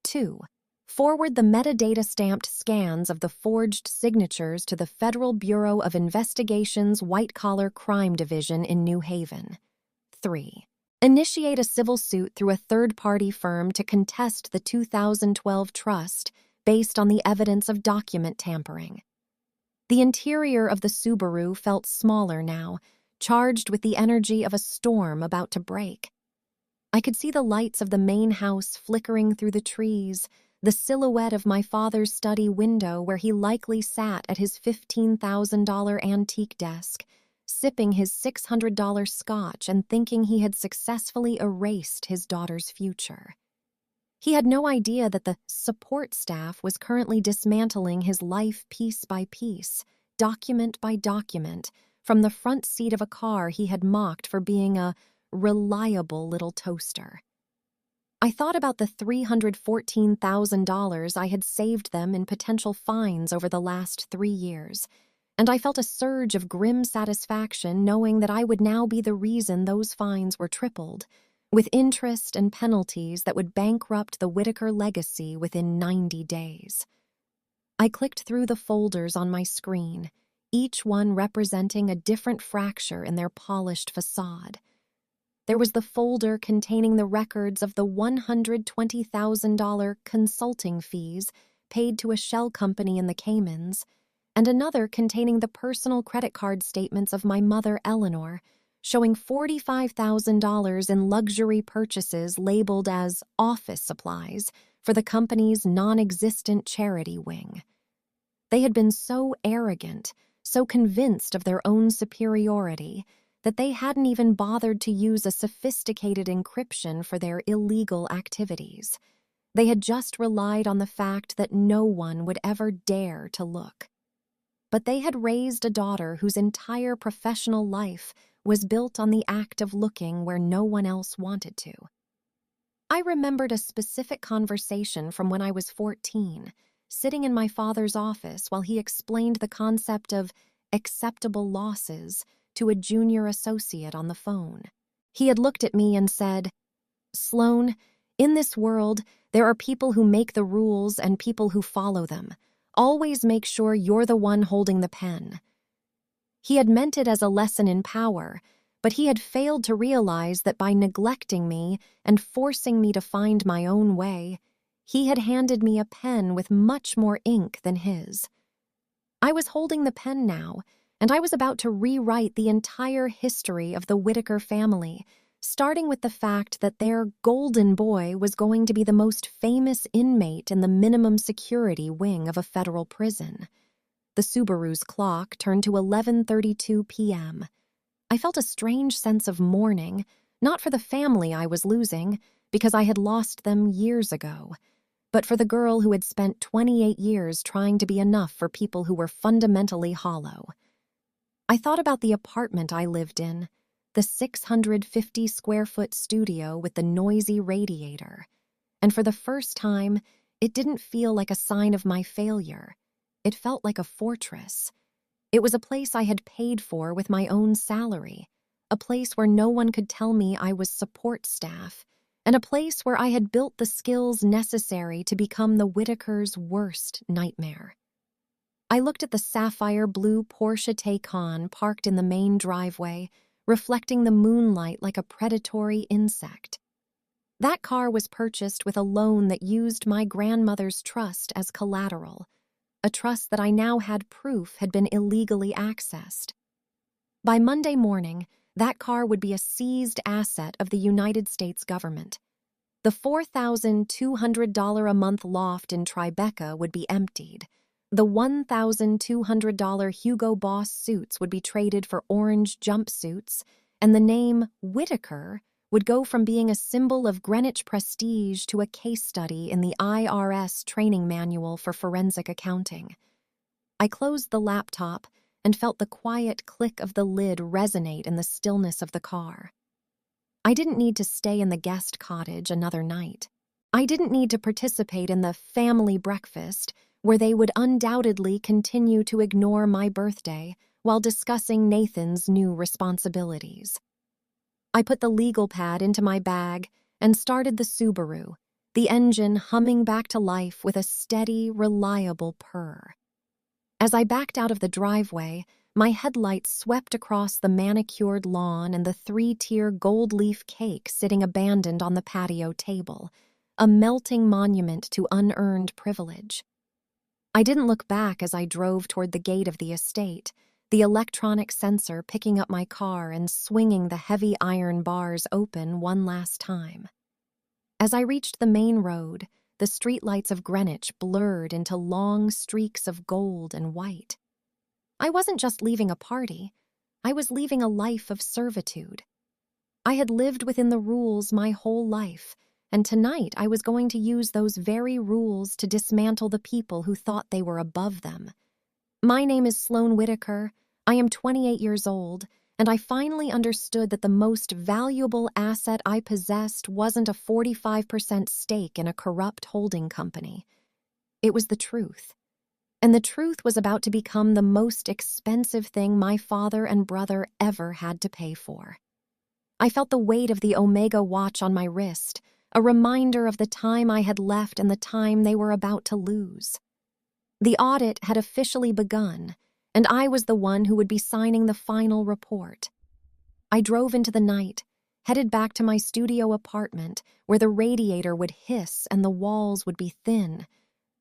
2. Forward the metadata-stamped scans of the forged signatures to the Federal Bureau of Investigation's White-Collar Crime Division in New Haven. 3. Initiate a civil suit through a third-party firm to contest the 2012 trust based on the evidence of document tampering. The interior of the Subaru felt smaller now, charged with the energy of a storm about to break. I could see the lights of the main house flickering through the trees, the silhouette of my father's study window where he likely sat at his $15,000 antique desk, sipping his $600 scotch and thinking he had successfully erased his daughter's future. He had no idea that the support staff was currently dismantling his life piece by piece, document by document, from the front seat of a car he had mocked for being a reliable little toaster. I thought about the $314,000 I had saved them in potential fines over the last 3 years, and I felt a surge of grim satisfaction knowing that I would now be the reason those fines were tripled, with interest and penalties that would bankrupt the Whitaker legacy within 90 days. I clicked through the folders on my screen, each one representing a different fracture in their polished facade. There was the folder containing the records of the $120,000 consulting fees paid to a shell company in the Caymans, and another containing the personal credit card statements of my mother, Eleanor, showing $45,000 in luxury purchases labeled as office supplies for the company's non-existent charity wing. They had been so arrogant, so convinced of their own superiority, that they hadn't even bothered to use a sophisticated encryption for their illegal activities. They had just relied on the fact that no one would ever dare to look. But they had raised a daughter whose entire professional life was built on the act of looking where no one else wanted to. I remembered a specific conversation from when I was 14, sitting in my father's office while he explained the concept of acceptable losses to a junior associate on the phone. He had looked at me and said, "Sloane, in this world, there are people who make the rules and people who follow them. Always make sure you're the one holding the pen." He had meant it as a lesson in power, but he had failed to realize that by neglecting me and forcing me to find my own way, he had handed me a pen with much more ink than his. I was holding the pen now, and I was about to rewrite the entire history of the Whitaker family, starting with the fact that their golden boy was going to be the most famous inmate in the minimum security wing of a federal prison. The Subaru's clock turned to 11:32 p.m. I felt a strange sense of mourning, not for the family I was losing, because I had lost them years ago, but for the girl who had spent 28 years trying to be enough for people who were fundamentally hollow. I thought about the apartment I lived in, the 650-square-foot studio with the noisy radiator, and for the first time, it didn't feel like a sign of my failure. It felt like a fortress. It was a place I had paid for with my own salary, a place where no one could tell me I was support staff, and a place where I had built the skills necessary to become the Whitakers' worst nightmare. I looked at the sapphire blue Porsche Taycan parked in the main driveway, reflecting the moonlight like a predatory insect. That car was purchased with a loan that used my grandmother's trust as collateral, a trust that I now had proof had been illegally accessed. By Monday morning, that car would be a seized asset of the United States government. The $4,200 a month loft in Tribeca would be emptied. The $1,200 Hugo Boss suits would be traded for orange jumpsuits, and the name Whitaker would go from being a symbol of Greenwich prestige to a case study in the IRS training manual for forensic accounting. I closed the laptop and felt the quiet click of the lid resonate in the stillness of the car. I didn't need to stay in the guest cottage another night. I didn't need to participate in the family breakfast where they would undoubtedly continue to ignore my birthday while discussing Nathan's new responsibilities. I put the legal pad into my bag and started the Subaru, the engine humming back to life with a steady, reliable purr. As I backed out of the driveway, my headlights swept across the manicured lawn and the 3-tier gold leaf cake sitting abandoned on the patio table, a melting monument to unearned privilege. I didn't look back as I drove toward the gate of the estate, the electronic sensor picking up my car and swinging the heavy iron bars open one last time. As I reached the main road, the streetlights of Greenwich blurred into long streaks of gold and white. I wasn't just leaving a party, I was leaving a life of servitude. I had lived within the rules my whole life, and tonight I was going to use those very rules to dismantle the people who thought they were above them. My name is Sloane Whitaker. I am 28 years old, and I finally understood that the most valuable asset I possessed wasn't a 45% stake in a corrupt holding company. It was the truth. And the truth was about to become the most expensive thing my father and brother ever had to pay for. I felt the weight of the Omega watch on my wrist, a reminder of the time I had left and the time they were about to lose. The audit had officially begun, and I was the one who would be signing the final report. I drove into the night, headed back to my studio apartment where the radiator would hiss and the walls would be thin.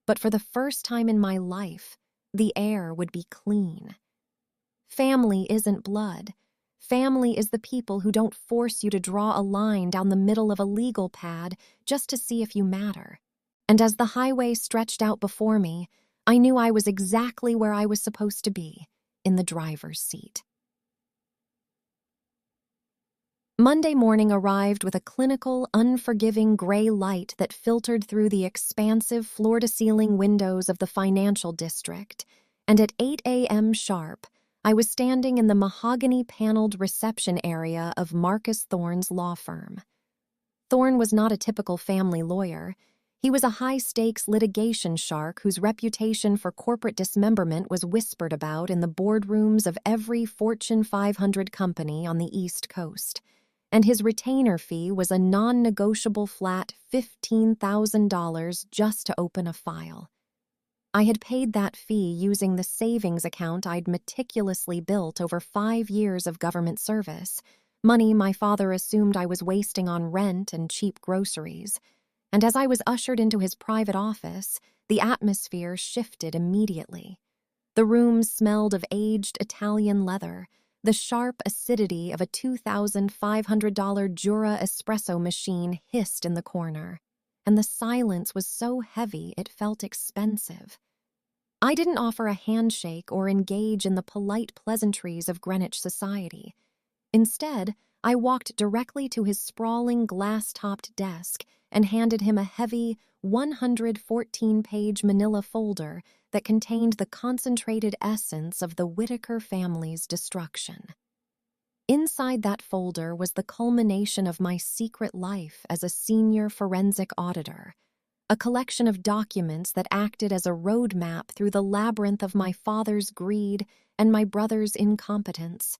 But for the first time in my life, the air would be clean. Family isn't blood. Family is the people who don't force you to draw a line down the middle of a legal pad just to see if you matter. And as the highway stretched out before me, I knew I was exactly where I was supposed to be, in the driver's seat. Monday morning arrived with a clinical, unforgiving gray light that filtered through the expansive floor-to-ceiling windows of the financial district, and at 8 a.m. sharp, I was standing in the mahogany-paneled reception area of Marcus Thorne's law firm. Thorne was not a typical family lawyer. He was a high-stakes litigation shark whose reputation for corporate dismemberment was whispered about in the boardrooms of every Fortune 500 company on the East Coast. And his retainer fee was a non-negotiable flat $15,000 just to open a file. I had paid that fee using the savings account I'd meticulously built over 5 years of government service, money my father assumed I was wasting on rent and cheap groceries. And as I was ushered into his private office, the atmosphere shifted immediately. The room smelled of aged Italian leather. The sharp acidity of a $2,500 Jura espresso machine hissed in the corner, and the silence was so heavy it felt expensive. I didn't offer a handshake or engage in the polite pleasantries of Greenwich society. Instead, I walked directly to his sprawling glass-topped desk and handed him a heavy 114-page manila folder that contained the concentrated essence of the Whitaker family's destruction. Inside that folder was the culmination of my secret life as a senior forensic auditor, a collection of documents that acted as a roadmap through the labyrinth of my father's greed and my brother's incompetence.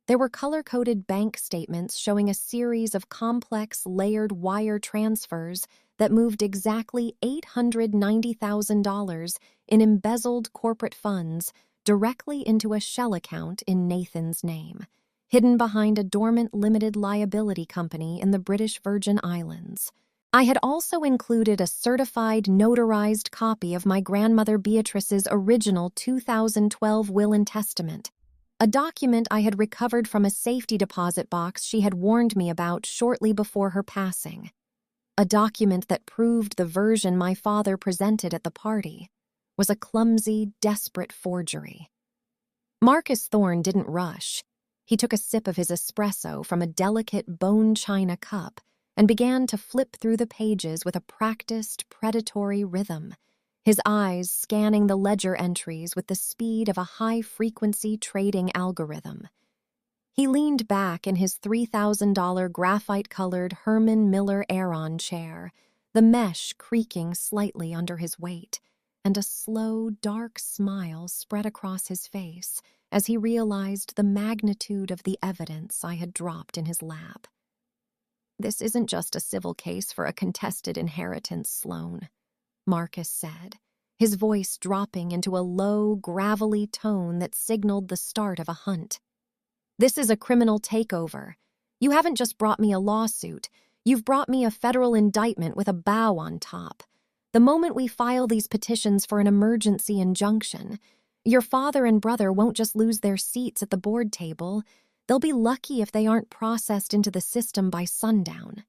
There were color-coded bank statements showing a series of complex, layered wire transfers that moved exactly $890,000 in embezzled corporate funds directly into a shell account in Nathan's name, hidden behind a dormant limited liability company in the British Virgin Islands. I had also included a certified, notarized copy of my grandmother Beatrice's original 2012 will and testament, a document I had recovered from a safety deposit box she had warned me about shortly before her passing. A document that proved the version my father presented at the party was a clumsy, desperate forgery. Marcus Thorne didn't rush. He took a sip of his espresso from a delicate bone china cup and began to flip through the pages with a practiced, predatory rhythm, his eyes scanning the ledger entries with the speed of a high-frequency trading algorithm. He leaned back in his $3,000 graphite-colored Herman Miller Aeron chair, the mesh creaking slightly under his weight, and a slow, dark smile spread across his face as he realized the magnitude of the evidence I had dropped in his lap. "This isn't just a civil case for a contested inheritance, Sloane," Marcus said, his voice dropping into a low, gravelly tone that signaled the start of a hunt. "This is a criminal takeover. You haven't just brought me a lawsuit, you've brought me a federal indictment with a bow on top. The moment we file these petitions for an emergency injunction, your father and brother won't just lose their seats at the board table, they'll be lucky if they aren't processed into the system by sundown."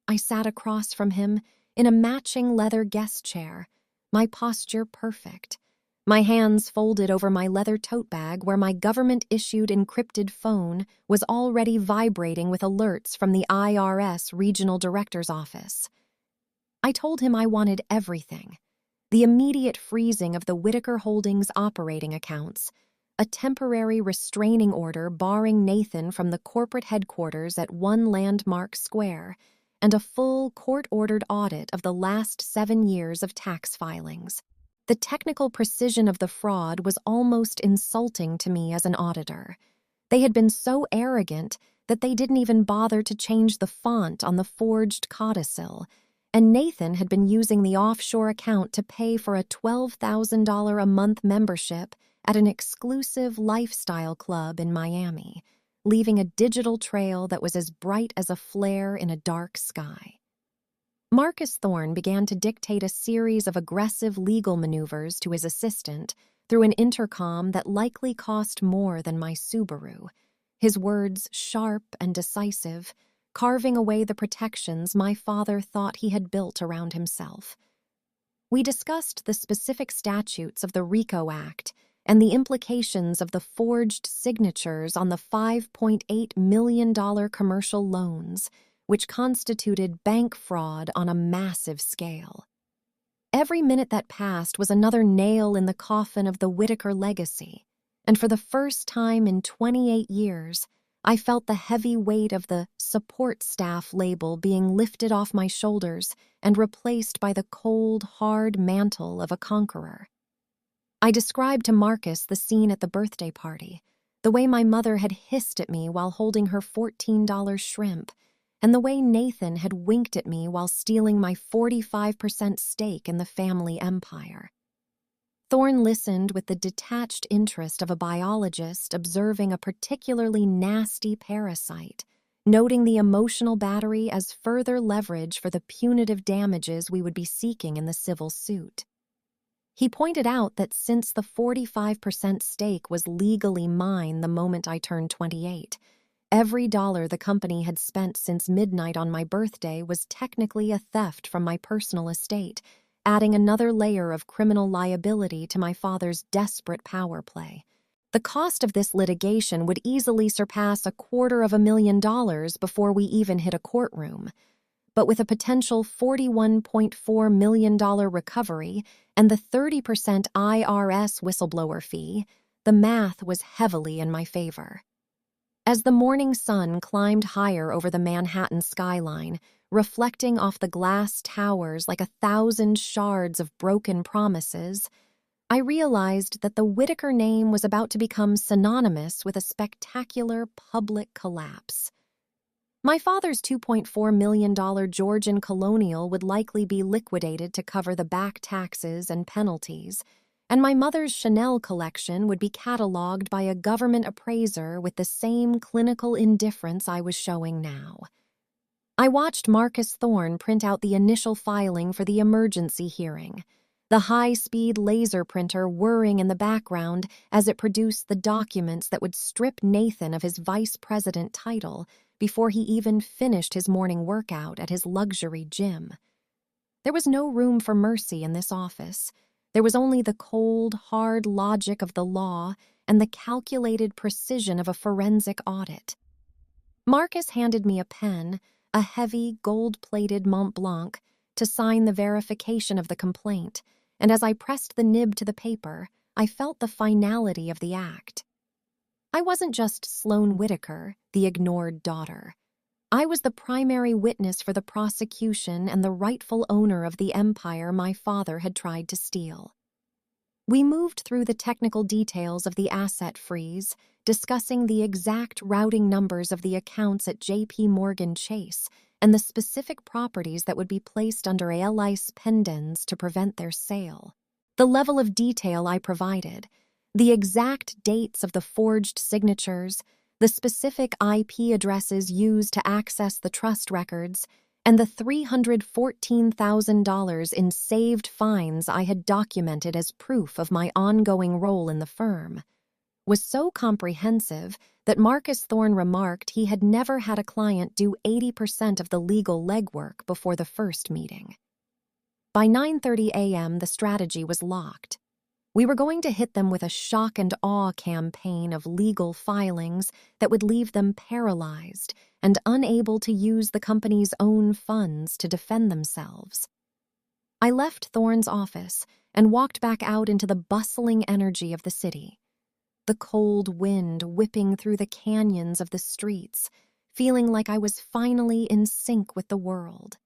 I sat across from him in a matching leather guest chair, my posture perfect, my hands folded over my leather tote bag where my government-issued encrypted phone was already vibrating with alerts from the IRS Regional Director's Office. I told him I wanted everything: the immediate freezing of the Whitaker Holdings operating accounts, a temporary restraining order barring Nathan from the corporate headquarters at One Landmark Square, and a full court-ordered audit of the last 7 years of tax filings. The technical precision of the fraud was almost insulting to me as an auditor. They had been so arrogant that they didn't even bother to change the font on the forged codicil, and Nathan had been using the offshore account to pay for a $12,000 a month membership at an exclusive lifestyle club in Miami, leaving a digital trail that was as bright as a flare in a dark sky. Marcus Thorne began to dictate a series of aggressive legal maneuvers to his assistant through an intercom that likely cost more than my Subaru, his words sharp and decisive, carving away the protections my father thought he had built around himself. We discussed the specific statutes of the RICO Act and the implications of the forged signatures on the $5.8 million commercial loans, which constituted bank fraud on a massive scale. Every minute that passed was another nail in the coffin of the Whitaker legacy, and for the first time in 28 years, I felt the heavy weight of the support staff label being lifted off my shoulders and replaced by the cold, hard mantle of a conqueror. I described to Marcus the scene at the birthday party, the way my mother had hissed at me while holding her $14 shrimp, and the way Nathan had winked at me while stealing my 45% stake in the family empire. Thorne listened with the detached interest of a biologist observing a particularly nasty parasite, noting the emotional battery as further leverage for the punitive damages we would be seeking in the civil suit. He pointed out that since the 45% stake was legally mine the moment I turned 28, every dollar the company had spent since midnight on my birthday was technically a theft from my personal estate, adding another layer of criminal liability to my father's desperate power play. The cost of this litigation would easily surpass $250,000 before we even hit a courtroom. But with a potential $41.4 million recovery and the 30% IRS whistleblower fee, the math was heavily in my favor. As the morning sun climbed higher over the Manhattan skyline, reflecting off the glass towers like 1,000 shards of broken promises, I realized that the Whitaker name was about to become synonymous with a spectacular public collapse. My father's $2.4 million Georgian colonial would likely be liquidated to cover the back taxes and penalties, and my mother's Chanel collection would be cataloged by a government appraiser with the same clinical indifference I was showing now. I watched Marcus Thorne print out the initial filing for the emergency hearing, the high-speed laser printer whirring in the background as it produced the documents that would strip Nathan of his vice president title before he even finished his morning workout at his luxury gym. There was no room for mercy in this office. There was only the cold, hard logic of the law and the calculated precision of a forensic audit. Marcus handed me a pen, a heavy, gold-plated Mont Blanc, to sign the verification of the complaint, and as I pressed the nib to the paper, I felt the finality of the act. I wasn't just Sloane Whitaker, the ignored daughter. I was the primary witness for the prosecution and the rightful owner of the empire my father had tried to steal. We moved through the technical details of the asset freeze, discussing the exact routing numbers of the accounts at J.P. Morgan Chase and the specific properties that would be placed under ALICE pendants to prevent their sale. The level of detail I provided, the exact dates of the forged signatures, the specific IP addresses used to access the trust records, and the $314,000 in saved fines I had documented as proof of my ongoing role in the firm, was so comprehensive that Marcus Thorne remarked he had never had a client do 80% of the legal legwork before the first meeting. By 9:30 a.m., the strategy was locked. We were going to hit them with a shock and awe campaign of legal filings that would leave them paralyzed and unable to use the company's own funds to defend themselves. I left Thorne's office and walked back out into the bustling energy of the city, the cold wind whipping through the canyons of the streets, feeling like I was finally in sync with the world.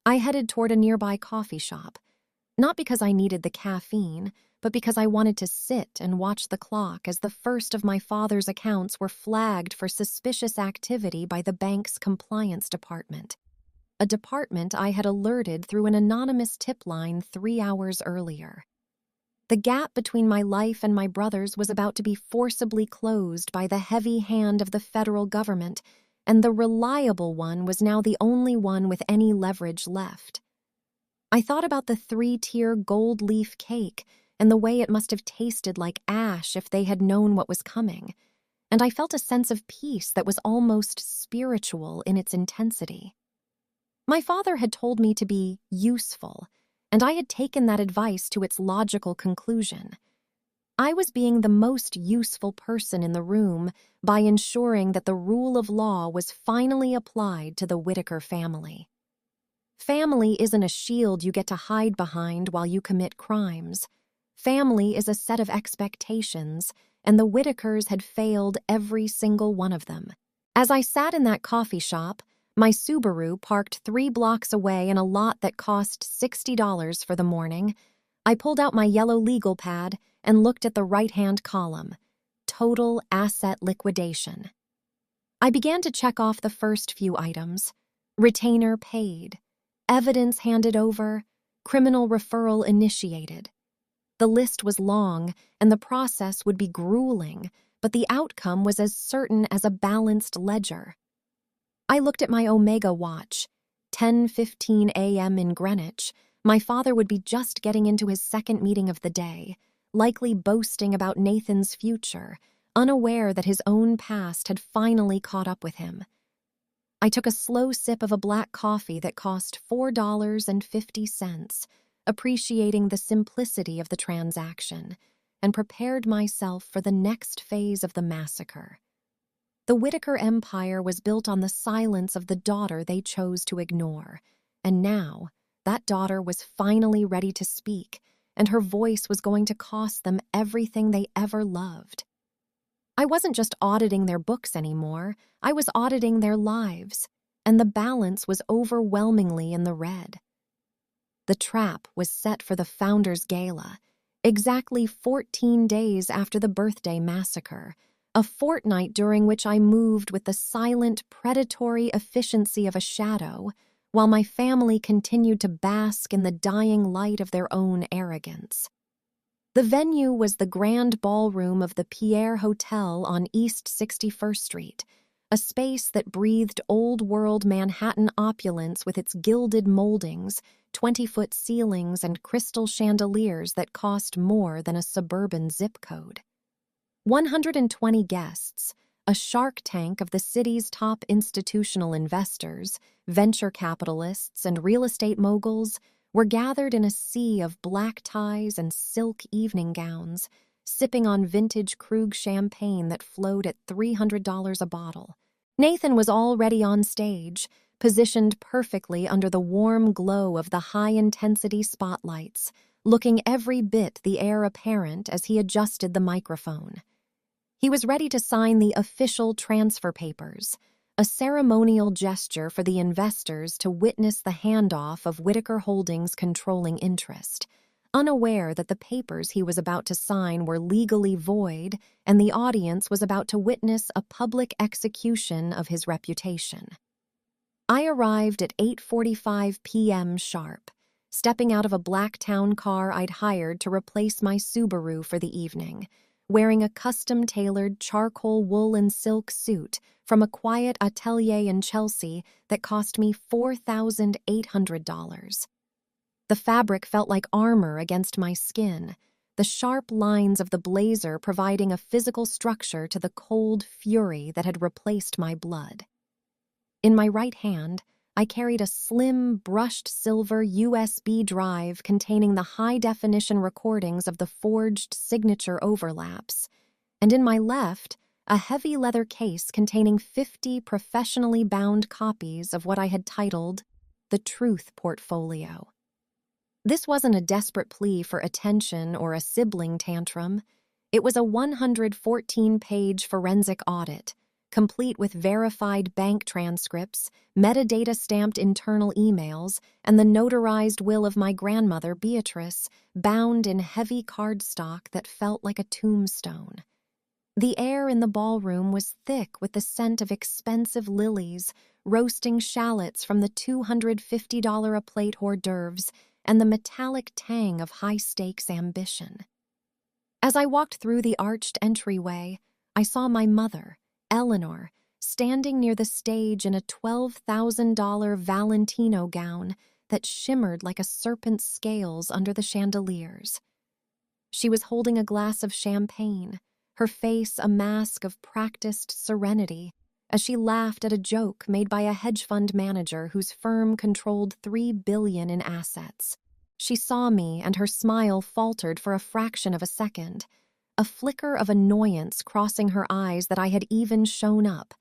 I headed toward a nearby coffee shop, not because I needed the caffeine, but because I wanted to sit and watch the clock as the first of my father's accounts were flagged for suspicious activity by the bank's compliance department, a department I had alerted through an anonymous tip line 3 hours earlier. The gap between my life and my brother's was about to be forcibly closed by the heavy hand of the federal government, and the reliable one was now the only one with any leverage left. I thought about the 3-tier gold leaf cake and the way it must have tasted like ash if they had known what was coming, and I felt a sense of peace that was almost spiritual in its intensity. My father had told me to be useful, and I had taken that advice to its logical conclusion. I was being the most useful person in the room by ensuring that the rule of law was finally applied to the Whitaker family. Family isn't a shield you get to hide behind while you commit crimes. Family is a set of expectations, and the Whitakers had failed every single one of them. As I sat in that coffee shop, my Subaru parked 3 blocks away in a lot that cost $60 for the morning, I pulled out my yellow legal pad and looked at the right-hand column, Total Asset Liquidation. I began to check off the first few items: retainer paid, evidence handed over, criminal referral initiated. The list was long, and the process would be grueling, but the outcome was as certain as a balanced ledger. I looked at my Omega watch. 10:15 a.m. in Greenwich. My father would be just getting into his second meeting of the day, likely boasting about Nathan's future, unaware that his own past had finally caught up with him. I took a slow sip of a black coffee that cost $4.50, appreciating the simplicity of the transaction, and prepared myself for the next phase of the massacre. The Whitaker empire was built on the silence of the daughter they chose to ignore, and now that daughter was finally ready to speak, and her voice was going to cost them everything they ever loved. I wasn't just auditing their books anymore, I was auditing their lives, and the balance was overwhelmingly in the red. The trap was set for the founders' gala, exactly 14 days after the birthday massacre, a fortnight during which I moved with the silent, predatory efficiency of a shadow, while my family continued to bask in the dying light of their own arrogance. The venue was the grand ballroom of the Pierre Hotel on East 61st Street, a space that breathed old-world Manhattan opulence with its gilded moldings, 20-foot ceilings, and crystal chandeliers that cost more than a suburban zip code. 120 guests, a Shark Tank of the city's top institutional investors, venture capitalists, and real estate moguls, were gathered in a sea of black ties and silk evening gowns, sipping on vintage Krug champagne that flowed at $300 a bottle. Nathan was already on stage, positioned perfectly under the warm glow of the high-intensity spotlights, looking every bit the heir apparent as he adjusted the microphone. He was ready to sign the official transfer papers, a ceremonial gesture for the investors to witness the handoff of Whitaker Holdings' controlling interest, unaware that the papers he was about to sign were legally void and the audience was about to witness a public execution of his reputation. I arrived at 8:45 p.m. sharp, stepping out of a black town car I'd hired to replace my Subaru for the evening, wearing a custom-tailored charcoal wool and silk suit from a quiet atelier in Chelsea that cost me $4,800. The fabric felt like armor against my skin, the sharp lines of the blazer providing a physical structure to the cold fury that had replaced my blood. In my right hand, I carried a slim, brushed silver USB drive containing the high-definition recordings of the forged signature overlaps, and in my left, a heavy leather case containing 50 professionally bound copies of what I had titled The Truth Portfolio. This wasn't a desperate plea for attention or a sibling tantrum. It was a 114-page forensic audit, complete with verified bank transcripts, metadata-stamped internal emails, and the notarized will of my grandmother, Beatrice, bound in heavy cardstock that felt like a tombstone. The air in the ballroom was thick with the scent of expensive lilies, roasting shallots from the $250 a plate hors d'oeuvres, and the metallic tang of high-stakes ambition. As I walked through the arched entryway, I saw my mother, Eleanor, standing near the stage in a $12,000 Valentino gown that shimmered like a serpent's scales under the chandeliers. She was holding a glass of champagne, her face a mask of practiced serenity, as she laughed at a joke made by a hedge fund manager whose firm controlled $3 billion in assets. She saw me, and her smile faltered for a fraction of a second, a flicker of annoyance crossing her eyes that I had even shown up.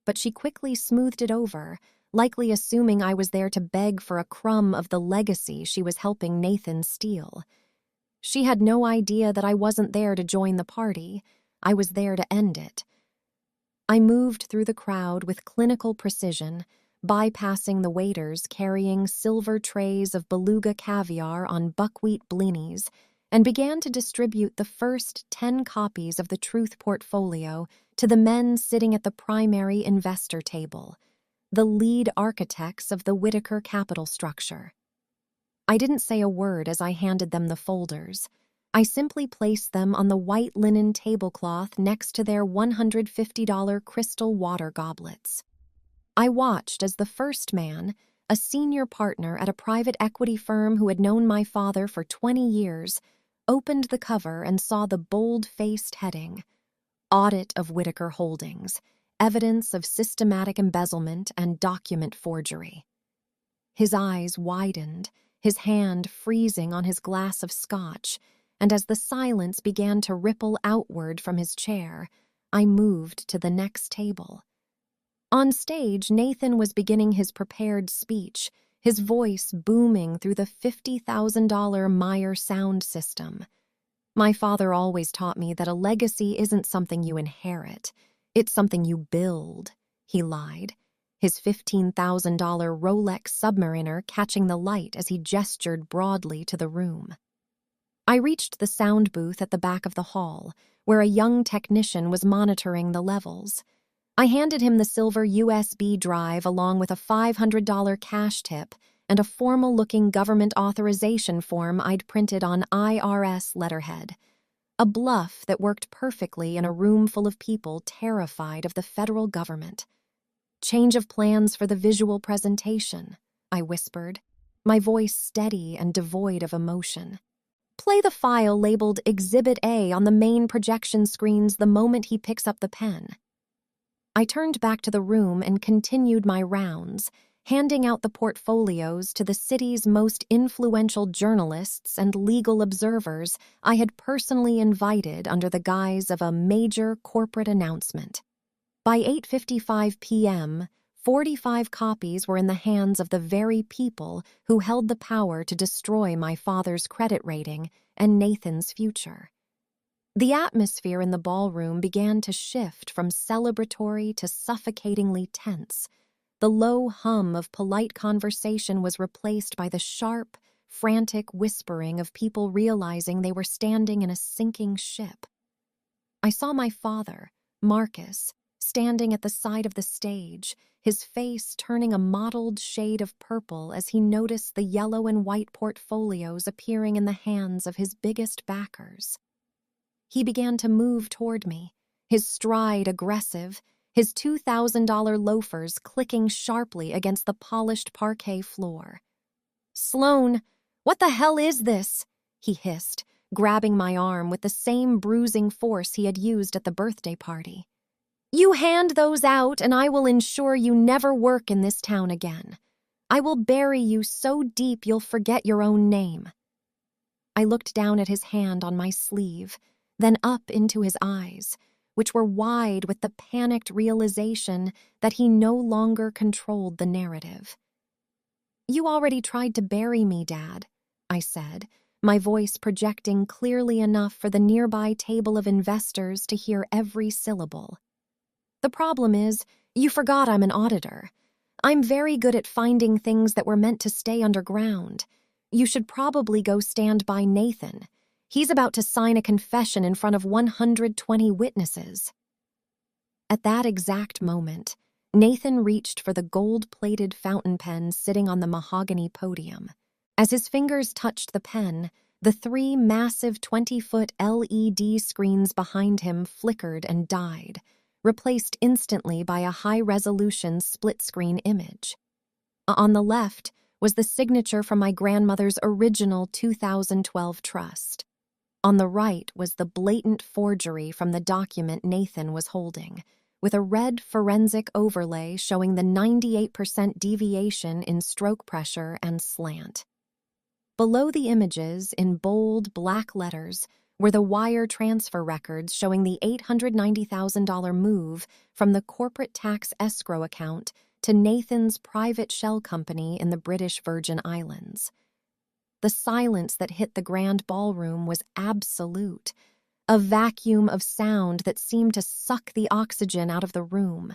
But she quickly smoothed it over, likely assuming I was there to beg for a crumb of the legacy she was helping Nathan steal. She had no idea that I wasn't there to join the party. I was there to end it. I moved through the crowd with clinical precision, bypassing the waiters carrying silver trays of beluga caviar on buckwheat blinis, and began to distribute the first 10 copies of the Truth Portfolio to the men sitting at the primary investor table, the lead architects of the Whitaker capital structure. I didn't say a word as I handed them the folders. I simply placed them on the white linen tablecloth next to their $150 crystal water goblets. I watched as the first man, a senior partner at a private equity firm who had known my father for 20 years, opened the cover and saw the bold-faced heading, Audit of Whitaker Holdings, Evidence of Systematic Embezzlement and Document Forgery. His eyes widened, his hand freezing on his glass of scotch, and as the silence began to ripple outward from his chair, I moved to the next table. On stage, Nathan was beginning his prepared speech, his voice booming through the $50,000 Meyer sound system. My father always taught me that a legacy isn't something you inherit, it's something you build, he lied, his $15,000 Rolex Submariner catching the light as he gestured broadly to the room. I reached the sound booth at the back of the hall, where a young technician was monitoring the levels. I handed him the silver USB drive along with a $500 cash tip and a formal-looking government authorization form I'd printed on IRS letterhead. A bluff that worked perfectly in a room full of people terrified of the federal government. "Change of plans for the visual presentation," I whispered, my voice steady and devoid of emotion. "Play the file labeled Exhibit A on the main projection screens the moment he picks up the pen." I turned back to the room and continued my rounds, handing out the portfolios to the city's most influential journalists and legal observers I had personally invited under the guise of a major corporate announcement. By 8:55 p.m., 45 copies were in the hands of the very people who held the power to destroy my father's credit rating and Nathan's future. The atmosphere in the ballroom began to shift from celebratory to suffocatingly tense. The low hum of polite conversation was replaced by the sharp, frantic whispering of people realizing they were standing in a sinking ship. I saw my father, Marcus, standing at the side of the stage, his face turning a mottled shade of purple as he noticed the yellow and white portfolios appearing in the hands of his biggest backers. He began to move toward me, his stride aggressive, his $2,000 loafers clicking sharply against the polished parquet floor. "Sloane, what the hell is this?" he hissed, grabbing my arm with the same bruising force he had used at the birthday party. "You hand those out and I will ensure you never work in this town again. I will bury you so deep you'll forget your own name." I looked down at his hand on my sleeve, then up into his eyes, which were wide with the panicked realization that he no longer controlled the narrative. "You already tried to bury me, Dad," I said, my voice projecting clearly enough for the nearby table of investors to hear every syllable. "The problem is, you forgot I'm an auditor. I'm very good at finding things that were meant to stay underground. You should probably go stand by Nathan. He's about to sign a confession in front of 120 witnesses." At that exact moment, Nathan reached for the gold-plated fountain pen sitting on the mahogany podium. As his fingers touched the pen, the 3 massive 20-foot LED screens behind him flickered and died, replaced instantly by a high-resolution split-screen image. On the left was the signature from my grandmother's original 2012 trust. On the right was the blatant forgery from the document Nathan was holding, with a red forensic overlay showing the 98% deviation in stroke pressure and slant. Below the images, in bold black letters, were the wire transfer records showing the $890,000 move from the corporate tax escrow account to Nathan's private shell company in the British Virgin Islands. The silence that hit the grand ballroom was absolute, a vacuum of sound that seemed to suck the oxygen out of the room.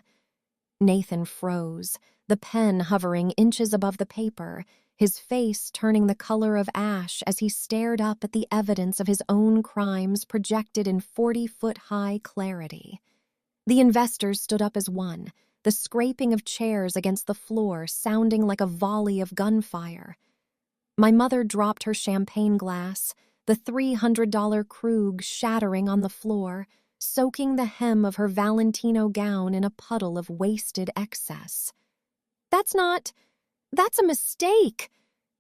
Nathan froze, the pen hovering inches above the paper, his face turning the color of ash as he stared up at the evidence of his own crimes projected in 40-foot-high clarity. The investors stood up as one, the scraping of chairs against the floor sounding like a volley of gunfire. My mother dropped her champagne glass, the $300 Krug shattering on the floor, soaking the hem of her Valentino gown in a puddle of wasted excess. That's a mistake,"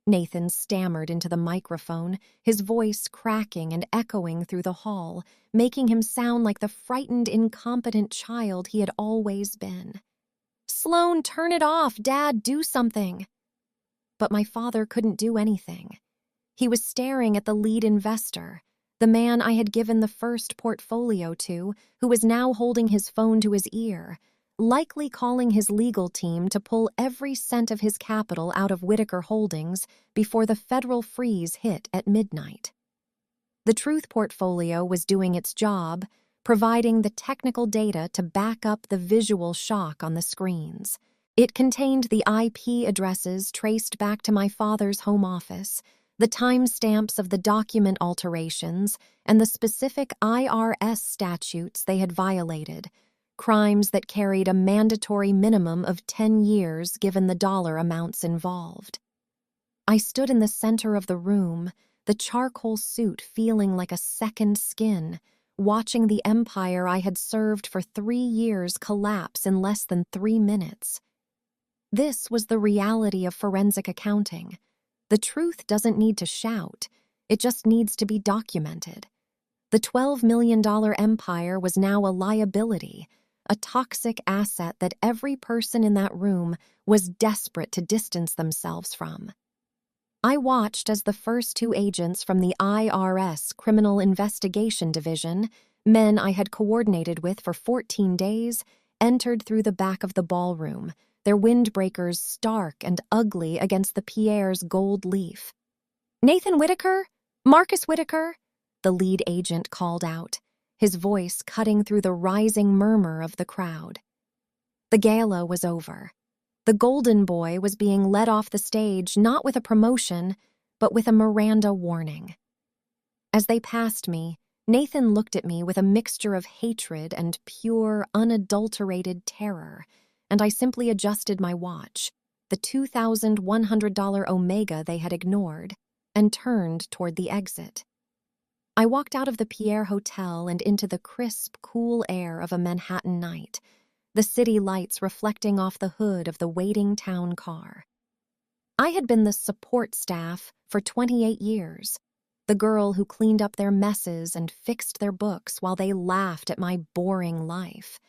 Nathan stammered into the microphone, his voice cracking and echoing through the hall, making him sound like the frightened, incompetent child he had always been. "Sloane, turn it off! Dad, do something!" But my father couldn't do anything. He was staring at the lead investor, the man I had given the first portfolio to, who was now holding his phone to his ear, likely calling his legal team to pull every cent of his capital out of Whitaker Holdings before the federal freeze hit at midnight. The Truth portfolio was doing its job, providing the technical data to back up the visual shock on the screens. It contained the IP addresses traced back to my father's home office, the timestamps of the document alterations, and the specific IRS statutes they had violated, crimes that carried a mandatory minimum of 10 years given the dollar amounts involved. I stood in the center of the room, the charcoal suit feeling like a second skin, watching the empire I had served for 3 years collapse in less than 3 minutes. This was the reality of forensic accounting. The truth doesn't need to shout, it just needs to be documented. The $12 million empire was now a liability, a toxic asset that every person in that room was desperate to distance themselves from. I watched as the first 2 agents from the IRS Criminal Investigation Division, men I had coordinated with for 14 days, entered through the back of the ballroom, their windbreakers stark and ugly against the Pierre's gold leaf. "Nathan Whitaker? Marcus Whitaker?" the lead agent called out, his voice cutting through the rising murmur of the crowd. The gala was over. The golden boy was being led off the stage not with a promotion, but with a Miranda warning. As they passed me, Nathan looked at me with a mixture of hatred and pure, unadulterated terror, and I simply adjusted my watch, the $2,100 Omega they had ignored, and turned toward the exit. I walked out of the Pierre Hotel and into the crisp, cool air of a Manhattan night, the city lights reflecting off the hood of the waiting town car. I had been the support staff for 28 years, the girl who cleaned up their messes and fixed their books while they laughed at my boring life.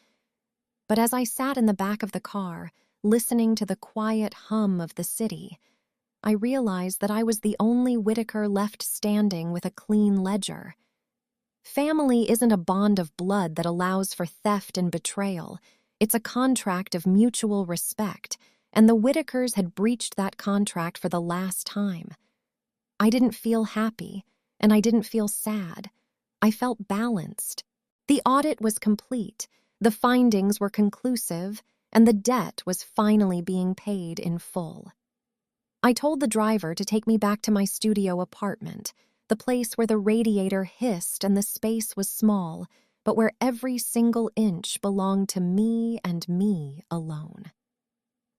But as I sat in the back of the car, listening to the quiet hum of the city, I realized that I was the only Whitaker left standing with a clean ledger. Family isn't a bond of blood that allows for theft and betrayal. It's a contract of mutual respect, and the Whitakers had breached that contract for the last time. I didn't feel happy, and I didn't feel sad. I felt balanced. The audit was complete, the findings were conclusive, and the debt was finally being paid in full. I told the driver to take me back to my studio apartment, the place where the radiator hissed and the space was small, but where every single inch belonged to me and me alone.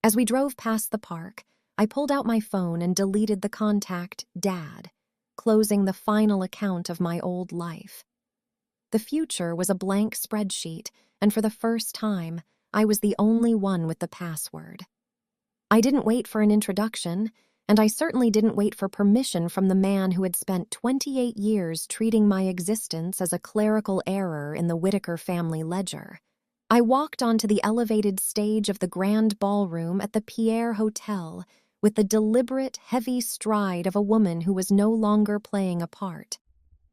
As we drove past the park, I pulled out my phone and deleted the contact Dad, closing the final account of my old life. The future was a blank spreadsheet, and for the first time, I was the only one with the password. I didn't wait for an introduction, and I certainly didn't wait for permission from the man who had spent 28 years treating my existence as a clerical error in the Whitaker family ledger. I walked onto the elevated stage of the grand ballroom at the Pierre Hotel with the deliberate, heavy stride of a woman who was no longer playing a part.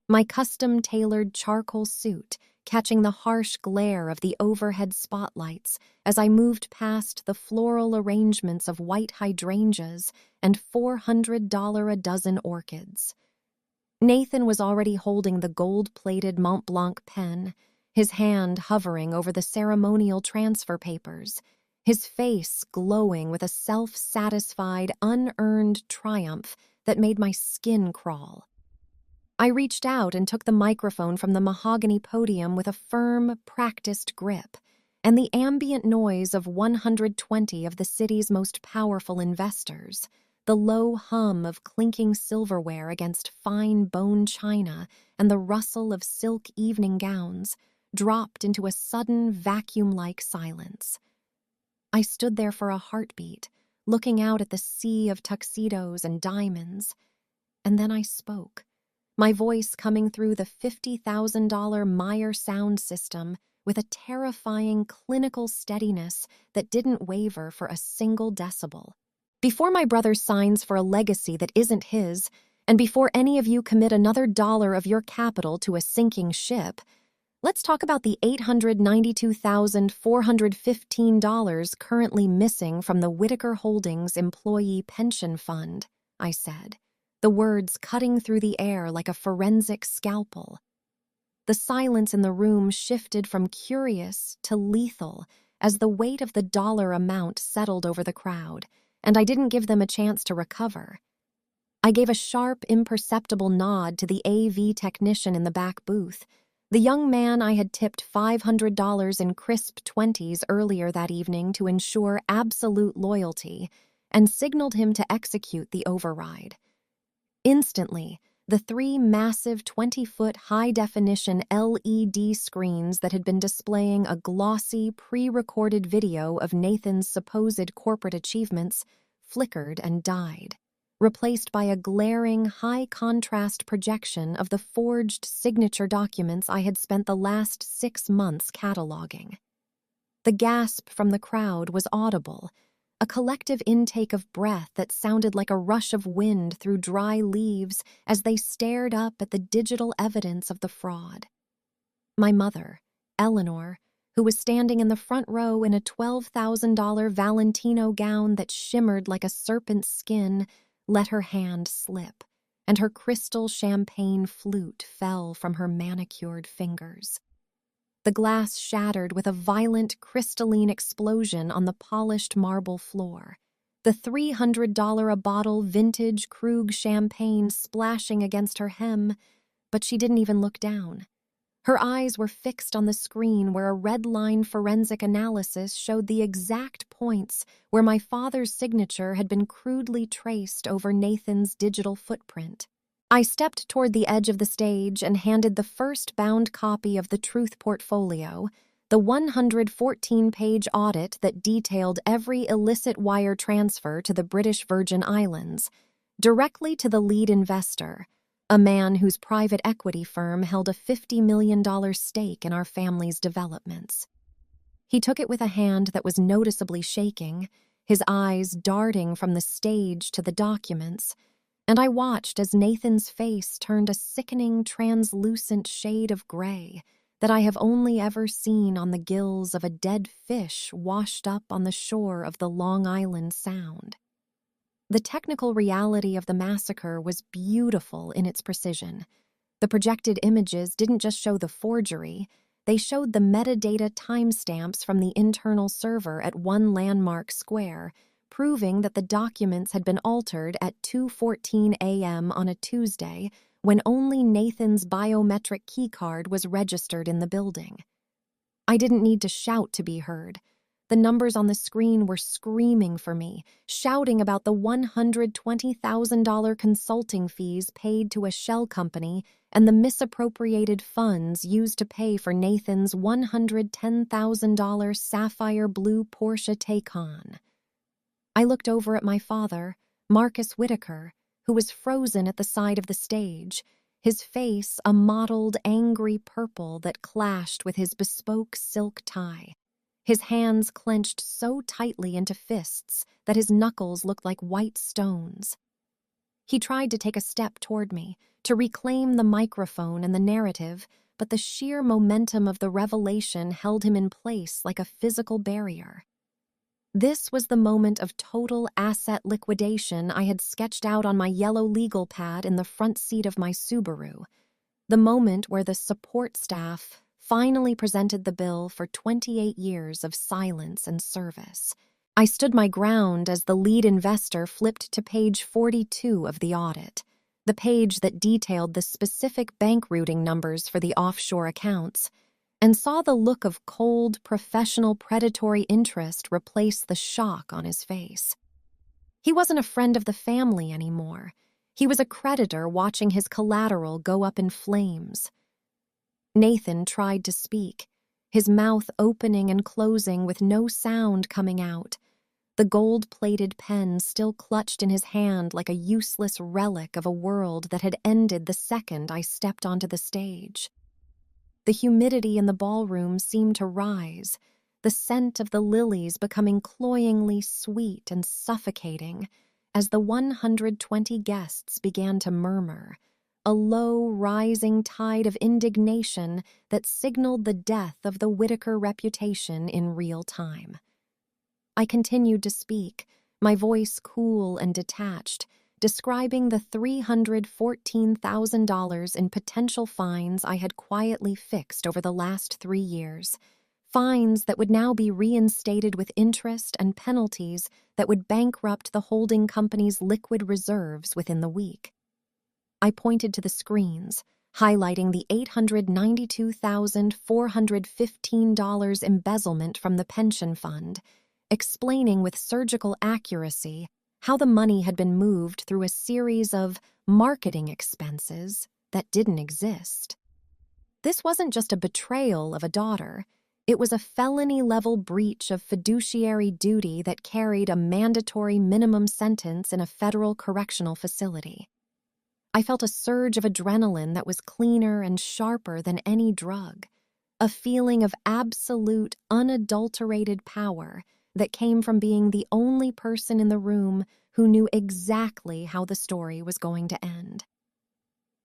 My custom-tailored charcoal suit catching the harsh glare of the overhead spotlights as I moved past the floral arrangements of white hydrangeas and $400 a dozen orchids. Nathan was already holding the gold-plated Mont Blanc pen, his hand hovering over the ceremonial transfer papers, his face glowing with a self-satisfied, unearned triumph that made my skin crawl. I reached out and took the microphone from the mahogany podium with a firm, practiced grip, and the ambient noise of 120 of the city's most powerful investors, the low hum of clinking silverware against fine bone china and the rustle of silk evening gowns, dropped into a sudden vacuum-like silence. I stood there for a heartbeat, looking out at the sea of tuxedos and diamonds, and then I spoke, my voice coming through the $50,000 Meyer sound system with a terrifying clinical steadiness that didn't waver for a single decibel. Before my brother signs for a legacy that isn't his, and before any of you commit another dollar of your capital to a sinking ship, let's talk about the $892,415 currently missing from the Whitaker Holdings Employee Pension Fund, I said, the words cutting through the air like a forensic scalpel. The silence in the room shifted from curious to lethal as the weight of the dollar amount settled over the crowd, and I didn't give them a chance to recover. I gave a sharp, imperceptible nod to the AV technician in the back booth, the young man I had tipped $500 in crisp 20s earlier that evening to ensure absolute loyalty, and signaled him to execute the override. Instantly, the 3 massive 20-foot high-definition LED screens that had been displaying a glossy, pre-recorded video of Nathan's supposed corporate achievements flickered and died, replaced by a glaring, high-contrast projection of the forged signature documents I had spent the last 6 months cataloging. The gasp from the crowd was audible, a collective intake of breath that sounded like a rush of wind through dry leaves as they stared up at the digital evidence of the fraud. My mother, Eleanor, who was standing in the front row in a $12,000 Valentino gown that shimmered like a serpent's skin, let her hand slip, and her crystal champagne flute fell from her manicured fingers. The glass shattered with a violent crystalline explosion on the polished marble floor, the $300 a bottle vintage Krug champagne splashing against her hem, but she didn't even look down. Her eyes were fixed on the screen where a red-line forensic analysis showed the exact points where my father's signature had been crudely traced over Nathan's digital footprint. I stepped toward the edge of the stage and handed the first bound copy of the Truth Portfolio, the 114-page audit that detailed every illicit wire transfer to the British Virgin Islands, directly to the lead investor, a man whose private equity firm held a $50 million stake in our family's developments. He took it with a hand that was noticeably shaking, his eyes darting from the stage to the documents, and I watched as Nathan's face turned a sickening, translucent shade of gray that I have only ever seen on the gills of a dead fish washed up on the shore of the Long Island Sound. The technical reality of the massacre was beautiful in its precision. The projected images didn't just show the forgery, they showed the metadata timestamps from the internal server at one landmark square, proving that the documents had been altered at 2:14 a.m. on a Tuesday when only Nathan's biometric keycard was registered in the building. I didn't need to shout to be heard. The numbers on the screen were screaming for me, shouting about the $120,000 consulting fees paid to a shell company and the misappropriated funds used to pay for Nathan's $110,000 sapphire blue Porsche Taycan. I looked over at my father, Marcus Whitaker, who was frozen at the side of the stage, his face a mottled, angry purple that clashed with his bespoke silk tie. His hands clenched so tightly into fists that his knuckles looked like white stones. He tried to take a step toward me, to reclaim the microphone and the narrative, but the sheer momentum of the revelation held him in place like a physical barrier. This was the moment of total asset liquidation I had sketched out on my yellow legal pad in the front seat of my Subaru, the moment where the support staff finally presented the bill for 28 years of silence and service. I stood my ground as the lead investor flipped to page 42 of the audit, the page that detailed the specific bank routing numbers for the offshore accounts, and saw the look of cold, professional predatory interest replace the shock on his face. He wasn't a friend of the family anymore. He was a creditor watching his collateral go up in flames. Nathan tried to speak, his mouth opening and closing with no sound coming out, the gold-plated pen still clutched in his hand like a useless relic of a world that had ended the second I stepped onto the stage. The humidity in the ballroom seemed to rise, the scent of the lilies becoming cloyingly sweet and suffocating as the 120 guests began to murmur, a low, rising tide of indignation that signaled the death of the Whitaker reputation in real time. I continued to speak, my voice cool and detached, describing the $314,000 in potential fines I had quietly fixed over the last 3 years, Fines that would now be reinstated with interest and penalties that would bankrupt the holding company's liquid reserves within the week. I pointed to the screens, highlighting the $892,415 embezzlement from the pension fund, explaining with surgical accuracy how the money had been moved through a series of marketing expenses that didn't exist. This wasn't just a betrayal of a daughter. It was a felony-level breach of fiduciary duty that carried a mandatory minimum sentence in a federal correctional facility. I felt a surge of adrenaline that was cleaner and sharper than any drug, a feeling of absolute, unadulterated power that came from being the only person in the room who knew exactly how the story was going to end.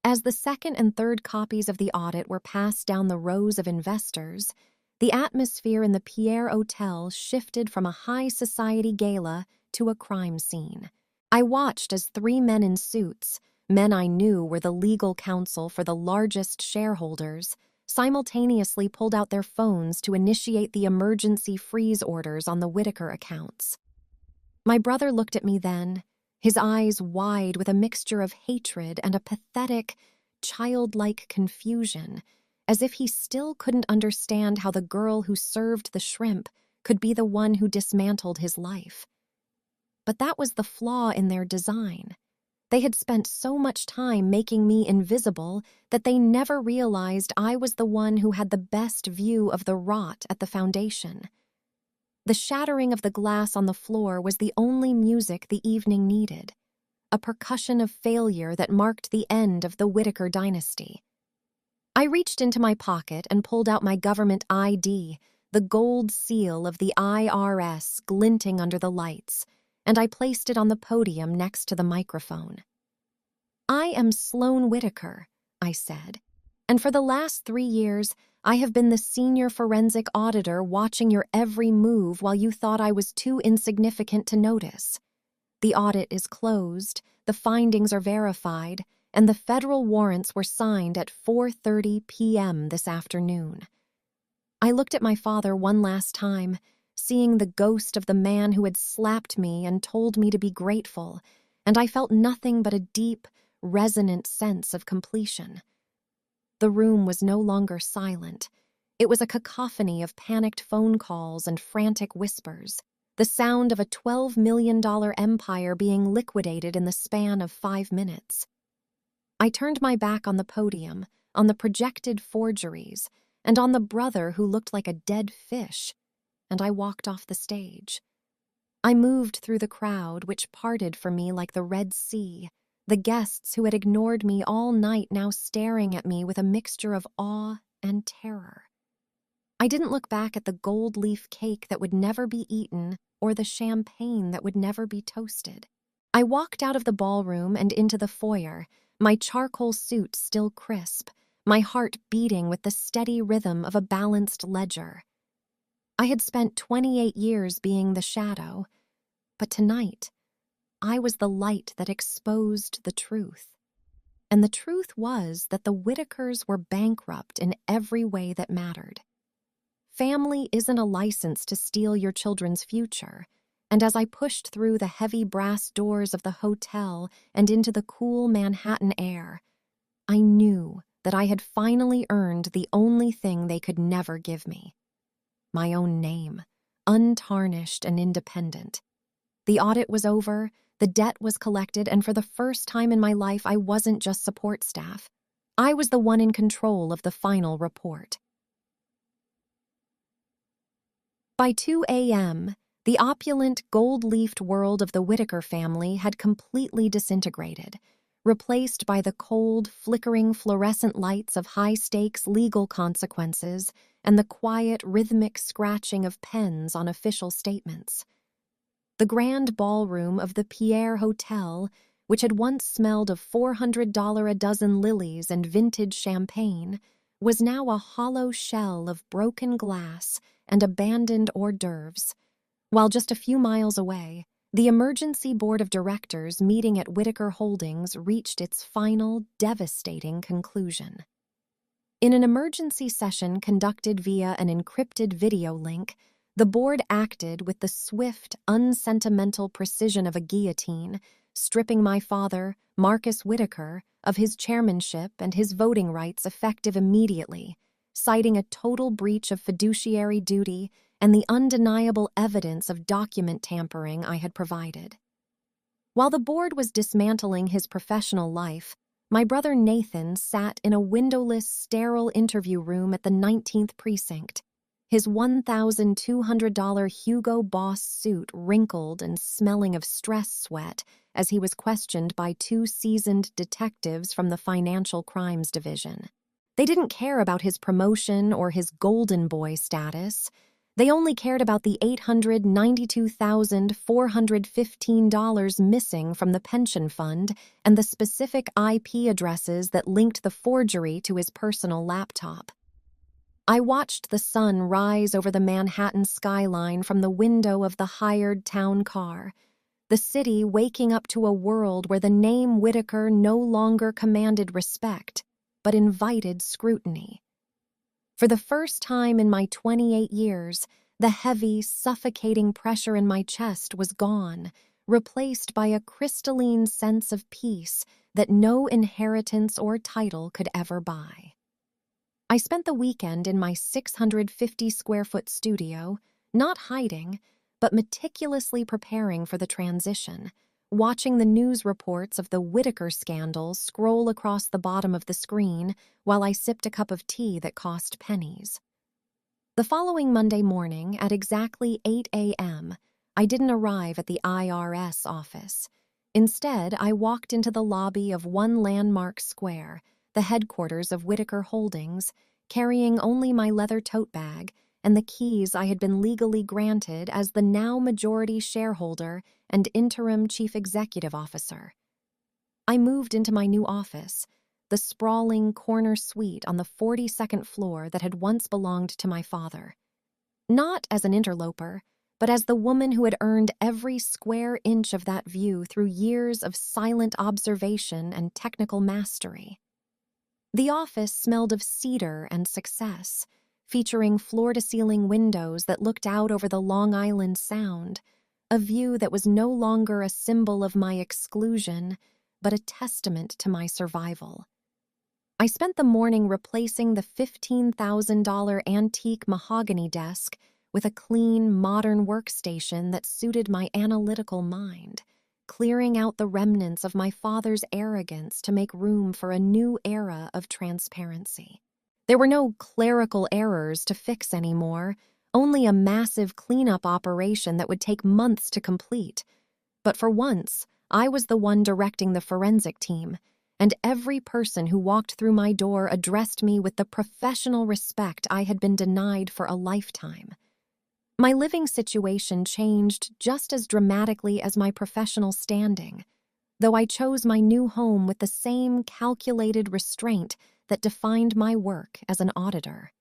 As the second and third copies of the audit were passed down the rows of investors, the atmosphere in the Pierre Hotel shifted from a high society gala to a crime scene. I watched as three men in suits, men I knew were the legal counsel for the largest shareholders, simultaneously pulled out their phones to initiate the emergency freeze orders on the Whitaker accounts. My brother looked at me then, his eyes wide with a mixture of hatred and a pathetic, childlike confusion, as if he still couldn't understand how the girl who served the shrimp could be the one who dismantled his life. But that was the flaw in their design. They had spent so much time making me invisible that they never realized I was the one who had the best view of the rot at the foundation. The shattering of the glass on the floor was the only music the evening needed, a percussion of failure that marked the end of the Whitaker dynasty. I reached into my pocket and pulled out my government ID, the gold seal of the IRS glinting under the lights, and I placed it on the podium next to the microphone. "I am Sloane Whitaker," I said, "and for the last 3 years, I have been the senior forensic auditor watching your every move while you thought I was too insignificant to notice. The audit is closed, the findings are verified, and the federal warrants were signed at 4:30 p.m. this afternoon." I looked at my father one last time, seeing the ghost of the man who had slapped me and told me to be grateful, and I felt nothing but a deep, resonant sense of completion. The room was no longer silent. It was a cacophony of panicked phone calls and frantic whispers, the sound of a $12 million empire being liquidated in the span of 5 minutes. I turned my back on the podium, on the projected forgeries, and on the brother who looked like a dead fish, and I walked off the stage. I moved through the crowd, which parted for me like the Red Sea, the guests who had ignored me all night now staring at me with a mixture of awe and terror. I didn't look back at the gold leaf cake that would never be eaten or the champagne that would never be toasted. I walked out of the ballroom and into the foyer, my charcoal suit still crisp, my heart beating with the steady rhythm of a balanced ledger. I had spent 28 years being the shadow, but tonight, I was the light that exposed the truth. And the truth was that the Whitakers were bankrupt in every way that mattered. Family isn't a license to steal your children's future, and as I pushed through the heavy brass doors of the hotel and into the cool Manhattan air, I knew that I had finally earned the only thing they could never give me: my own name, untarnished and independent. The audit was over, the debt was collected, and for the first time in my life, I wasn't just support staff. I was the one in control of the final report. By 2 a.m., the opulent, gold-leafed world of the Whitaker family had completely disintegrated, replaced by the cold, flickering fluorescent lights of high-stakes legal consequences and the quiet, rhythmic scratching of pens on official statements. The grand ballroom of the Pierre Hotel, which had once smelled of $400 a dozen lilies and vintage champagne, was now a hollow shell of broken glass and abandoned hors d'oeuvres, while just a few miles away, the emergency board of directors meeting at Whitaker Holdings reached its final, devastating conclusion. In an emergency session conducted via an encrypted video link, the board acted with the swift, unsentimental precision of a guillotine, stripping my father, Marcus Whitaker, of his chairmanship and his voting rights effective immediately, citing a total breach of fiduciary duty and the undeniable evidence of document tampering I had provided. While the board was dismantling his professional life, my brother Nathan sat in a windowless, sterile interview room at the 19th Precinct, his $1,200 Hugo Boss suit wrinkled and smelling of stress sweat as he was questioned by two seasoned detectives from the Financial Crimes Division. They didn't care about his promotion or his golden boy status. They only cared about the $892,415 missing from the pension fund and the specific IP addresses that linked the forgery to his personal laptop. I watched the sun rise over the Manhattan skyline from the window of the hired town car, the city waking up to a world where the name Whitaker no longer commanded respect, but invited scrutiny. For the first time in my 28 years, the heavy, suffocating pressure in my chest was gone, replaced by a crystalline sense of peace that no inheritance or title could ever buy. I spent the weekend in my 650-square-foot studio, not hiding, but meticulously preparing for the transition, watching the news reports of the Whitaker scandal scroll across the bottom of the screen while I sipped a cup of tea that cost pennies. The following Monday morning, at exactly 8 a.m., I didn't arrive at the IRS office. Instead, I walked into the lobby of One Landmark Square, the headquarters of Whitaker Holdings, carrying only my leather tote bag and the keys I had been legally granted as the now majority shareholder and interim chief executive officer. I moved into my new office, the sprawling corner suite on the 42nd floor that had once belonged to my father. Not as an interloper, but as the woman who had earned every square inch of that view through years of silent observation and technical mastery. The office smelled of cedar and success, featuring floor-to-ceiling windows that looked out over the Long Island Sound, a view that was no longer a symbol of my exclusion, but a testament to my survival. I spent the morning replacing the $15,000 antique mahogany desk with a clean, modern workstation that suited my analytical mind, clearing out the remnants of my father's arrogance to make room for a new era of transparency. There were no clerical errors to fix anymore, only a massive cleanup operation that would take months to complete. But for once, I was the one directing the forensic team, and every person who walked through my door addressed me with the professional respect I had been denied for a lifetime. My living situation changed just as dramatically as my professional standing, though I chose my new home with the same calculated restraint that defined my work as an auditor.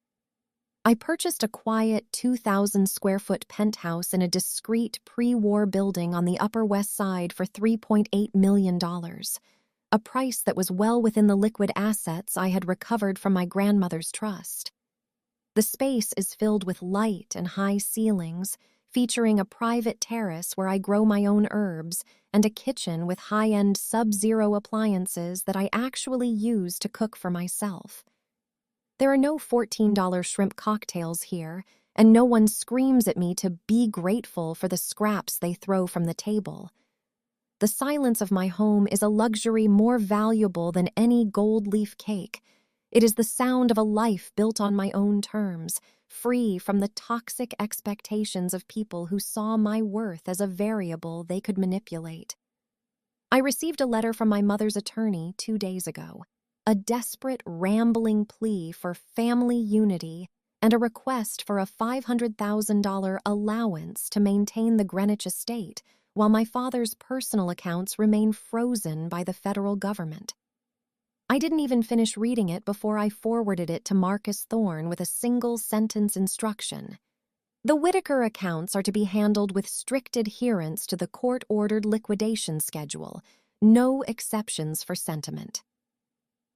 I purchased a quiet 2,000-square-foot penthouse in a discreet pre-war building on the Upper West Side for $3.8 million, a price that was well within the liquid assets I had recovered from my grandmother's trust. The space is filled with light and high ceilings, featuring a private terrace where I grow my own herbs and a kitchen with high-end sub-zero appliances that I actually use to cook for myself. There are no $14 shrimp cocktails here, and no one screams at me to be grateful for the scraps they throw from the table. The silence of my home is a luxury more valuable than any gold leaf cake. It is the sound of a life built on my own terms, free from the toxic expectations of people who saw my worth as a variable they could manipulate. I received a letter from my mother's attorney 2 days ago, a desperate, rambling plea for family unity and a request for a $500,000 allowance to maintain the Greenwich estate while my father's personal accounts remain frozen by the federal government. I didn't even finish reading it before I forwarded it to Marcus Thorne with a single-sentence instruction. The Whitaker accounts are to be handled with strict adherence to the court-ordered liquidation schedule, no exceptions for sentiment.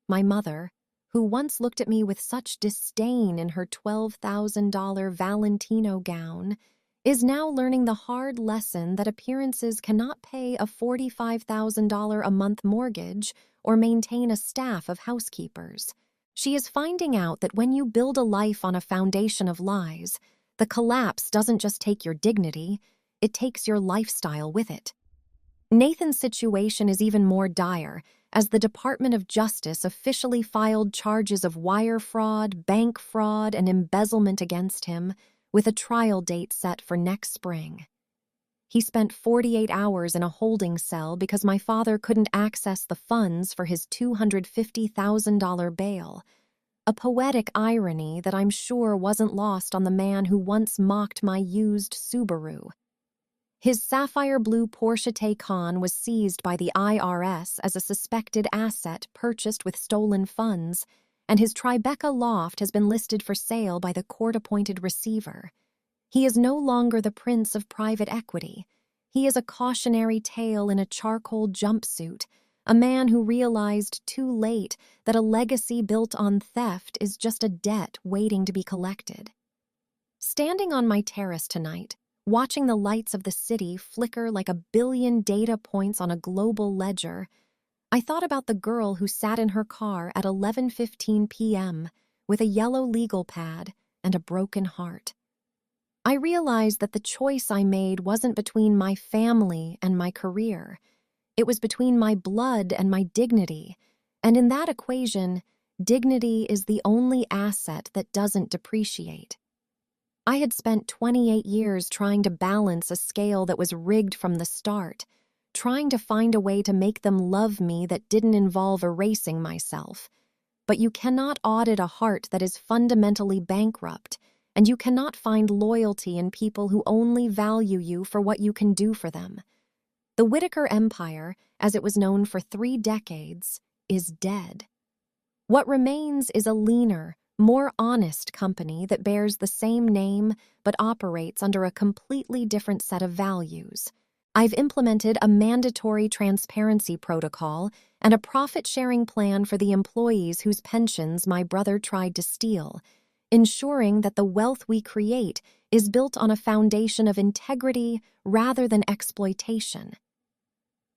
My mother, who once looked at me with such disdain in her $12,000 Valentino gown, is now learning the hard lesson that appearances cannot pay a $45,000 a month mortgage or maintain a staff of housekeepers. She is finding out that when you build a life on a foundation of lies, the collapse doesn't just take your dignity, it takes your lifestyle with it. Nathan's situation is even more dire, as the Department of Justice officially filed charges of wire fraud, bank fraud, and embezzlement against him, with a trial date set for next spring. He spent 48 hours in a holding cell because my father couldn't access the funds for his $250,000 bail, a poetic irony that I'm sure wasn't lost on the man who once mocked my used Subaru. His sapphire blue Porsche Taycan was seized by the IRS as a suspected asset purchased with stolen funds, and his Tribeca loft has been listed for sale by the court-appointed receiver. He is no longer the prince of private equity. He is a cautionary tale in a charcoal jumpsuit, a man who realized too late that a legacy built on theft is just a debt waiting to be collected. Standing on my terrace tonight, watching the lights of the city flicker like 1 billion data points on a global ledger, I thought about the girl who sat in her car at 11:15 p.m. with a yellow legal pad and a broken heart. I realized that the choice I made wasn't between my family and my career. It was between my blood and my dignity, and in that equation, dignity is the only asset that doesn't depreciate. I had spent 28 years trying to balance a scale that was rigged from the start, trying to find a way to make them love me that didn't involve erasing myself. But you cannot audit a heart that is fundamentally bankrupt, and you cannot find loyalty in people who only value you for what you can do for them. The Whitaker Empire, as it was known for 3 decades, is dead. What remains is a leaner, more honest company that bears the same name but operates under a completely different set of values. I've implemented a mandatory transparency protocol and a profit-sharing plan for the employees whose pensions my brother tried to steal, ensuring that the wealth we create is built on a foundation of integrity rather than exploitation.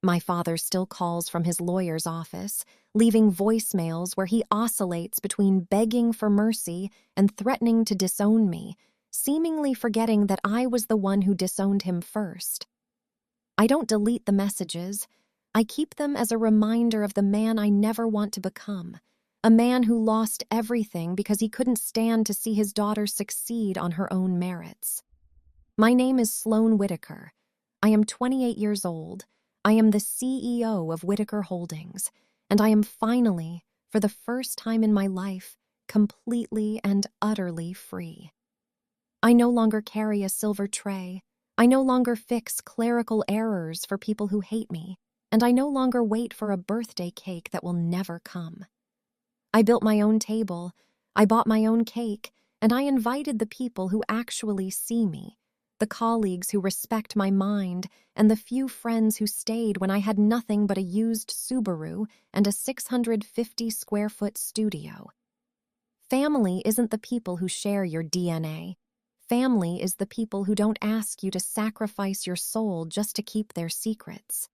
My father still calls from his lawyer's office, leaving voicemails where he oscillates between begging for mercy and threatening to disown me, seemingly forgetting that I was the one who disowned him first. I don't delete the messages. I keep them as a reminder of the man I never want to become, a man who lost everything because he couldn't stand to see his daughter succeed on her own merits. My name is Sloane Whitaker. I am 28 years old. I am the CEO of Whitaker Holdings, and I am finally, for the first time in my life, completely and utterly free. I no longer carry a silver tray. I no longer fix clerical errors for people who hate me, and I no longer wait for a birthday cake that will never come. I built my own table, I bought my own cake, and I invited the people who actually see me, the colleagues who respect my mind, and the few friends who stayed when I had nothing but a used Subaru and a 650-square-foot studio. Family isn't the people who share your DNA. Family is the people who don't ask you to sacrifice your soul just to keep their secrets.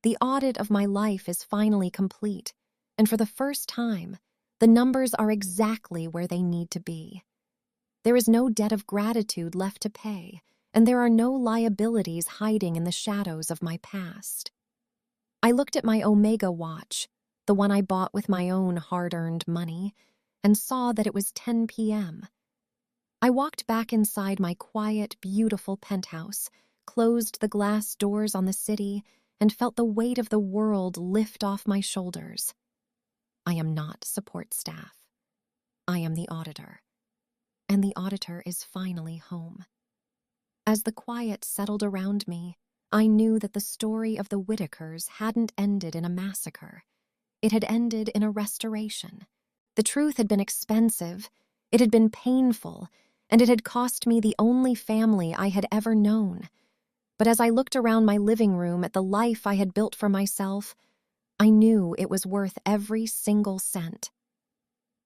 The audit of my life is finally complete, and for the first time, the numbers are exactly where they need to be. There is no debt of gratitude left to pay, and there are no liabilities hiding in the shadows of my past. I looked at my Omega watch, the one I bought with my own hard-earned money, and saw that it was 10 p.m. I walked back inside my quiet, beautiful penthouse, closed the glass doors on the city, and felt the weight of the world lift off my shoulders. I am not support staff. I am the auditor. And the auditor is finally home. As the quiet settled around me, I knew that the story of the Whitakers hadn't ended in a massacre. It had ended in a restoration. The truth had been expensive, it had been painful, and it had cost me the only family I had ever known. But as I looked around my living room at the life I had built for myself, I knew it was worth every single cent.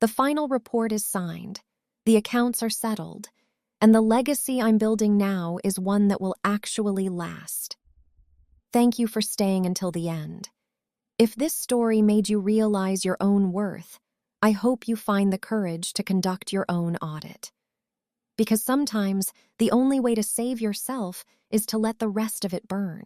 The final report is signed, the accounts are settled, and the legacy I'm building now is one that will actually last. Thank you for staying until the end. If this story made you realize your own worth, I hope you find the courage to conduct your own audit. Because sometimes the only way to save yourself is to let the rest of it burn.